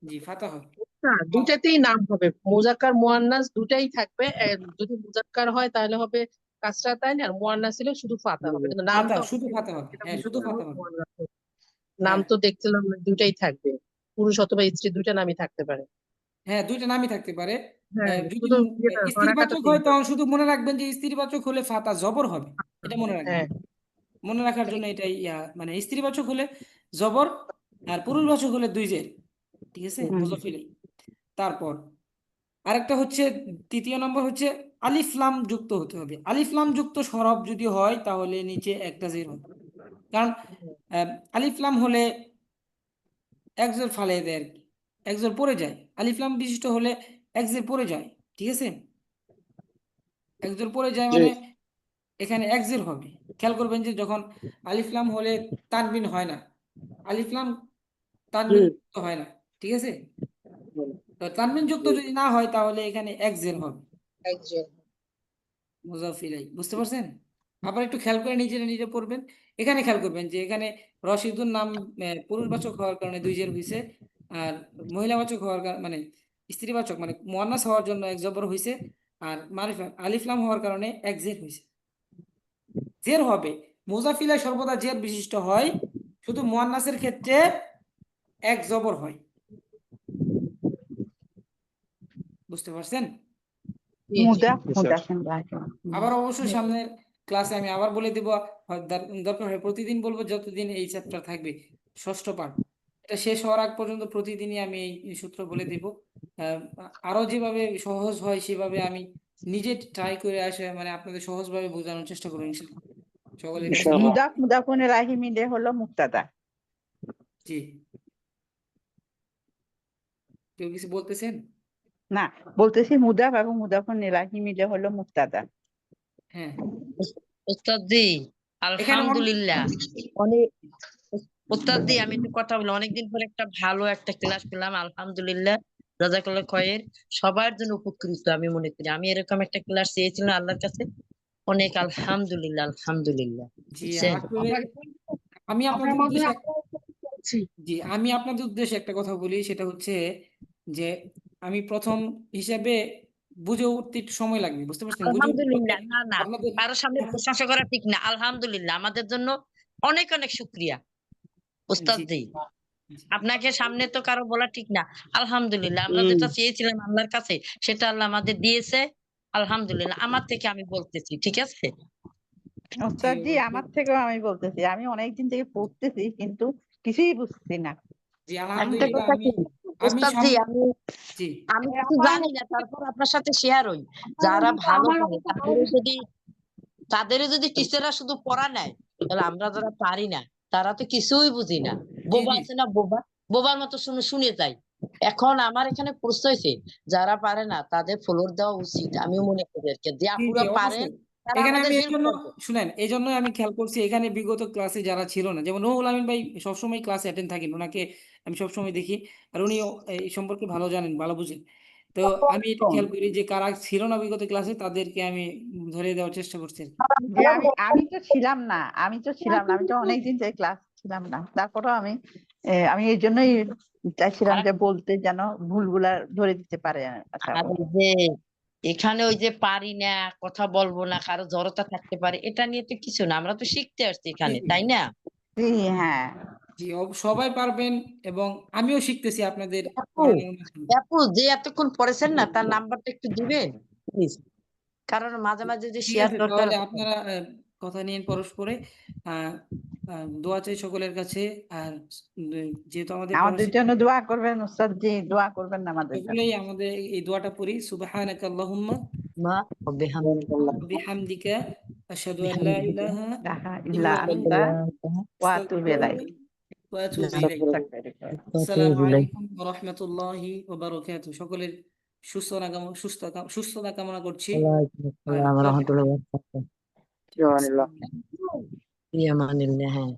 [SPEAKER 2] জি, ফাতা হবে।
[SPEAKER 3] না, দুটাতেই নাম হবে, মুজাক্কার মুয়ান্নাস দুটাই থাকবে। যদি মুজাক্কার হয় তাহলে হবে কাসরাতাইন, আর মুয়ান্নাস হলে শুধু ফাতা হবে, কিন্তু
[SPEAKER 2] ফাতা,
[SPEAKER 3] নামটা
[SPEAKER 2] শুধু
[SPEAKER 3] হবে
[SPEAKER 2] ফাতা হবে।
[SPEAKER 3] এটা
[SPEAKER 2] হ্যাঁ, শুধু
[SPEAKER 3] মুজাক্কার
[SPEAKER 2] ফাতা
[SPEAKER 3] হোক
[SPEAKER 2] হবে।
[SPEAKER 3] মুয়ান্নাস হোক। নাম
[SPEAKER 2] হ্যাঁ,
[SPEAKER 3] তো দেখছিলাম দুটাই থাকবে, পুরুষ অথবা স্ত্রী দুইটা নামই থাকতে পারে।
[SPEAKER 2] হ্যাঁ, দুইটা নামই থাকতে পারে।
[SPEAKER 3] হ্যাঁ,
[SPEAKER 2] যদি
[SPEAKER 3] শুধু হরাকাটা
[SPEAKER 2] স্ত্রীবাচক
[SPEAKER 3] চেঞ্জ
[SPEAKER 2] হয় তখন
[SPEAKER 3] হবে।
[SPEAKER 2] শুধু মনে রাখবেন যে স্ত্রীবাচক হলে ফাতা জবর হবে। এটা মনে রাখবেন।
[SPEAKER 3] হ্যাঁ।
[SPEAKER 2] মনে রাখার জন্য এটাই মানে স্ত্রীবাচক হলে জবর, আর পুরুষবাচক হলে দুই জের। ঠিক আছে,
[SPEAKER 3] হুম।
[SPEAKER 2] মুজাফিলাই। তারপর আরেকটা হচ্ছে, তৃতীয় নম্বর হচ্ছে আলিফ লাম যুক্ত হতে হবে। আলিফ লাম যুক্ত সরব যদি হয় তাহলে নিচে একটা জের হবে। কারণ আলিফ লাম হলে এক জের ফালিয়ে দেয় আর কি, এক জের পড়ে যায়। আলিফ লাম বিশিষ্ট হলে এক জের পড়ে যায়। ঠিক আছে, এক জের পড়ে যায়
[SPEAKER 4] জি।
[SPEAKER 2] মানে এখানে এক জের হবে। খেয়াল করবেন যে যখন আলিফ লাম হলে তানবিন হয় না, আলিফ লাম তানবিন যুক্ত হয় না। ঠিক আছে, তো তানবিন যুক্ত যদি না হয় তাহলে এখানে এক জের হবে।
[SPEAKER 3] একজন।
[SPEAKER 2] মুজাফিলাই, বুঝতে পারছেন? আবার একটু খেয়াল করে নিজেরা নিজে পড়বেন। এখানে খেয়াল করবেন যে এখানে রশিদুর নাম পুরুষবাচক হওয়ার কারণে দুই জের হয়েছে, আর মহিলাবাচক হওয়ার মানে স্ত্রীবাচক মানে মুয়ান্নাস হওয়ার জন্য এক জবর হয়েছে, আর মারিফা আলিফলাম হওয়ার কারণে এক জের হয়েছে। জের হবে, মুজাফিলা সর্বদা জের বিশিষ্ট হয়, শুধু মুয়ান্নাসের ক্ষেত্রে এক জবর হয়। বুঝতে পারছেন?
[SPEAKER 3] জি জি।
[SPEAKER 5] মুদাফিন
[SPEAKER 2] আবার অবশ্যই সামনের ক্লাসে আমি আবার বলে দিব, দরকার হয় প্রতিদিন বলবো, যতদিন এই চ্যাপ্টার থাকবে, ষষ্ঠ পাঠ, এটা শেষ হওয়ার আগ পর্যন্ত প্রতিদিনই আমি এই সূত্র বলে দিব। আহ, আরো যেভাবে সহজ হয় সেভাবে আমি নিজে ট্রাই করে আসে, মানে আপনাদের সহজভাবে বোঝানোর চেষ্টা করবো ইনশাআল্লাহ। সকলের কাছে
[SPEAKER 4] ইনশাআল্লাহ।
[SPEAKER 5] মুদাফুন ইলাইহি মিলে হলো মুক্তাদা।
[SPEAKER 2] জি, কেউ কিছু বলতেছেন?
[SPEAKER 5] না, বলতেছি মুদাফ এবং মুদাফুন ইলাইহি মিলে হলো মুক্তাদা।
[SPEAKER 2] হ্যাঁ,
[SPEAKER 7] ওস্তাদ জি,
[SPEAKER 2] এখানে
[SPEAKER 7] আলহামদুলিল্লাহ। অনেক ওস্তাদ জি, আমি একটু কথা বলি, অনেকদিন পর একটা ভালো একটা ক্লাস পেলাম, আলহামদুলিল্লাহ। জাযাকাল্লাহ খয়ের। সবার জন্য উপকৃত আমি মনে করি। আমি এরকম একটা ক্লাস চেয়েছিলাম আল্লাহর কাছে। অনেক আলহামদুলিল্লাহ, আলহামদুলিল্লাহ।
[SPEAKER 2] জি,
[SPEAKER 7] বুঝছেন?
[SPEAKER 2] আসলে আমি আপনাদের উদ্দেশ্যে আমি আপনাদের উদ্দেশ্যে একটা কথা বলি, সেটা হচ্ছে যে আমি প্রথম হিসাবে বুঝে উঠতে একটু সময় লাগবে, বুঝতে পারছেন? বুঝে উঠতে হবে
[SPEAKER 7] আলহামদুলিল্লাহ, না না,
[SPEAKER 2] আপনাদের।
[SPEAKER 7] কারোর সামনে প্রশংসা করা ঠিক না। আলহামদুলিল্লাহ, আমাদের জন্য অনেক অনেক শুকরিয়া ওস্তাদ
[SPEAKER 2] জি,
[SPEAKER 7] জি।
[SPEAKER 2] জি,
[SPEAKER 7] আপনাকে সামনে তো কারো বলা ঠিক না। আলহামদুলিল্লাহ, আমরা যেটা চেয়েছিলাম আল্লাহর কাছে সেটা আল্লাহ আমাদের দিয়েছে। আলহামদুলিল্লাহ, আমার থেকে আমি বলতেছি, ঠিক আছে?
[SPEAKER 2] জি,
[SPEAKER 5] ওস্তাদ জি, আমার থেকেও আমি বলতেছি, আমি অনেকদিন থেকে পড়তেছি কিন্তু কিছুই বুঝছি না।
[SPEAKER 2] জি,
[SPEAKER 7] একটা
[SPEAKER 2] আলহামদুলিল্লাহ।
[SPEAKER 7] কথা
[SPEAKER 2] আমি
[SPEAKER 7] কি
[SPEAKER 2] আমি
[SPEAKER 7] ওস্তাদ জি,
[SPEAKER 2] সামনে।
[SPEAKER 7] আমি
[SPEAKER 2] জি,
[SPEAKER 7] আমি কিছু জানি না, তারপর আপনার সাথে শেয়ার হই। যারা ভালো করে তাদেরও যদি টিচাররা শুধু পড়া নেয়, তাহলে আমরা যারা পারি না তারা তো কিছুই বুঝি না।
[SPEAKER 2] জি,
[SPEAKER 7] বোবা
[SPEAKER 2] জি,
[SPEAKER 7] আছে না, বোবা বোবার মতো শুনে শুনে যাই। এখন আমার এখানে প্রশ্ন হয়েছে, যারা পারে না তাদের ফ্লোর দেওয়া উচিত, আমিও মনে করি আর কি। যে
[SPEAKER 2] জি, জি,
[SPEAKER 7] আপুরা পারেন
[SPEAKER 2] অবশ্যই।
[SPEAKER 7] তারা
[SPEAKER 2] এখানে
[SPEAKER 7] আমাদের
[SPEAKER 2] আমি এই
[SPEAKER 7] হেল্প
[SPEAKER 2] জন্য,
[SPEAKER 7] করবে।
[SPEAKER 2] শুনেন, এই জন্য আমি খেয়াল করছি এখানে বিগত ক্লাসে যারা ছিল না, যেমন রুহুল আমিন ভাই সবসময় ক্লাসে অ্যাটেন্ড থাকেন, ওনাকে আমি সবসময় দেখি, আর উনিও এই সম্পর্কে ভালো জানেন, ভালো বুঝেন। তো আমি এটা খেয়াল করি যে কারা ছিল না বিগত ক্লাসে তাদেরকে আমি ধরে দেওয়ার চেষ্টা করছি আর কি।
[SPEAKER 5] যে আমি তো ছিলাম না, আমি তো অনেকদিন থেকে ক্লাস ছিলাম না, তারপরেও আমি এই জন্যই চাইছিলাম
[SPEAKER 7] আর
[SPEAKER 5] যে বলতে, যেন ভুলগুলা ধরে দিতে পারে। আশা
[SPEAKER 7] আর
[SPEAKER 5] করি।
[SPEAKER 7] যে এখানে ওই যে পারি না, কথা বলবো না, কারো জড়তা থাকতে পারে, এটা নিয়ে তো কিছু না, আমরা তো শিখতে আসছি এখানে, তাই না?
[SPEAKER 5] জি, হ্যাঁ।
[SPEAKER 2] জি সবাই পারবেন, এবং আমিও শিখতেছি আপনাদের
[SPEAKER 7] আপু,
[SPEAKER 2] পড়ানোর মাধ্যমে।
[SPEAKER 7] আপু যে এতক্ষণ পড়েছেন না, তার নাম্বারটা একটু দিবেন প্লিজ, কারণ মাঝে মাঝে যে
[SPEAKER 2] ঠিক
[SPEAKER 7] শেয়ার
[SPEAKER 2] আছে,
[SPEAKER 7] দরকার
[SPEAKER 2] তাহলে
[SPEAKER 7] হয়।
[SPEAKER 2] আপনারা কথা নিন পরস্পরে। আহ দোয়া চাই সকলের কাছে। আর যেহেতু আমাদের
[SPEAKER 5] আমাদের জন্য দোয়া করবেন উস্তাদ জি, দোয়া করবেন আমাদের জন্য।
[SPEAKER 2] সকলেই আমাদের এই দোয়াটা পড়ি, সুবহানাকা আল্লাহুম্মা
[SPEAKER 7] মা ও বিহামদিল্লাহ,
[SPEAKER 2] ওয়া বিহামদিকা আশহাদু আল লা ইলাহা
[SPEAKER 5] ইলাহা ইল্লা
[SPEAKER 2] ইল্লা
[SPEAKER 5] আনতা
[SPEAKER 2] আনতা
[SPEAKER 5] ওয়া আতুবু ইলাইক।
[SPEAKER 2] ওয়া আতুবু ইলাইক। আসসালামু আলাইকুম ওয়া রাহমাতুল্লাহি ওয়া বারাকাতুহু। সকলের সুস্থতা কামনা করছি। আর
[SPEAKER 7] ইয়ামানিল্লাহ, হ্যাঁ।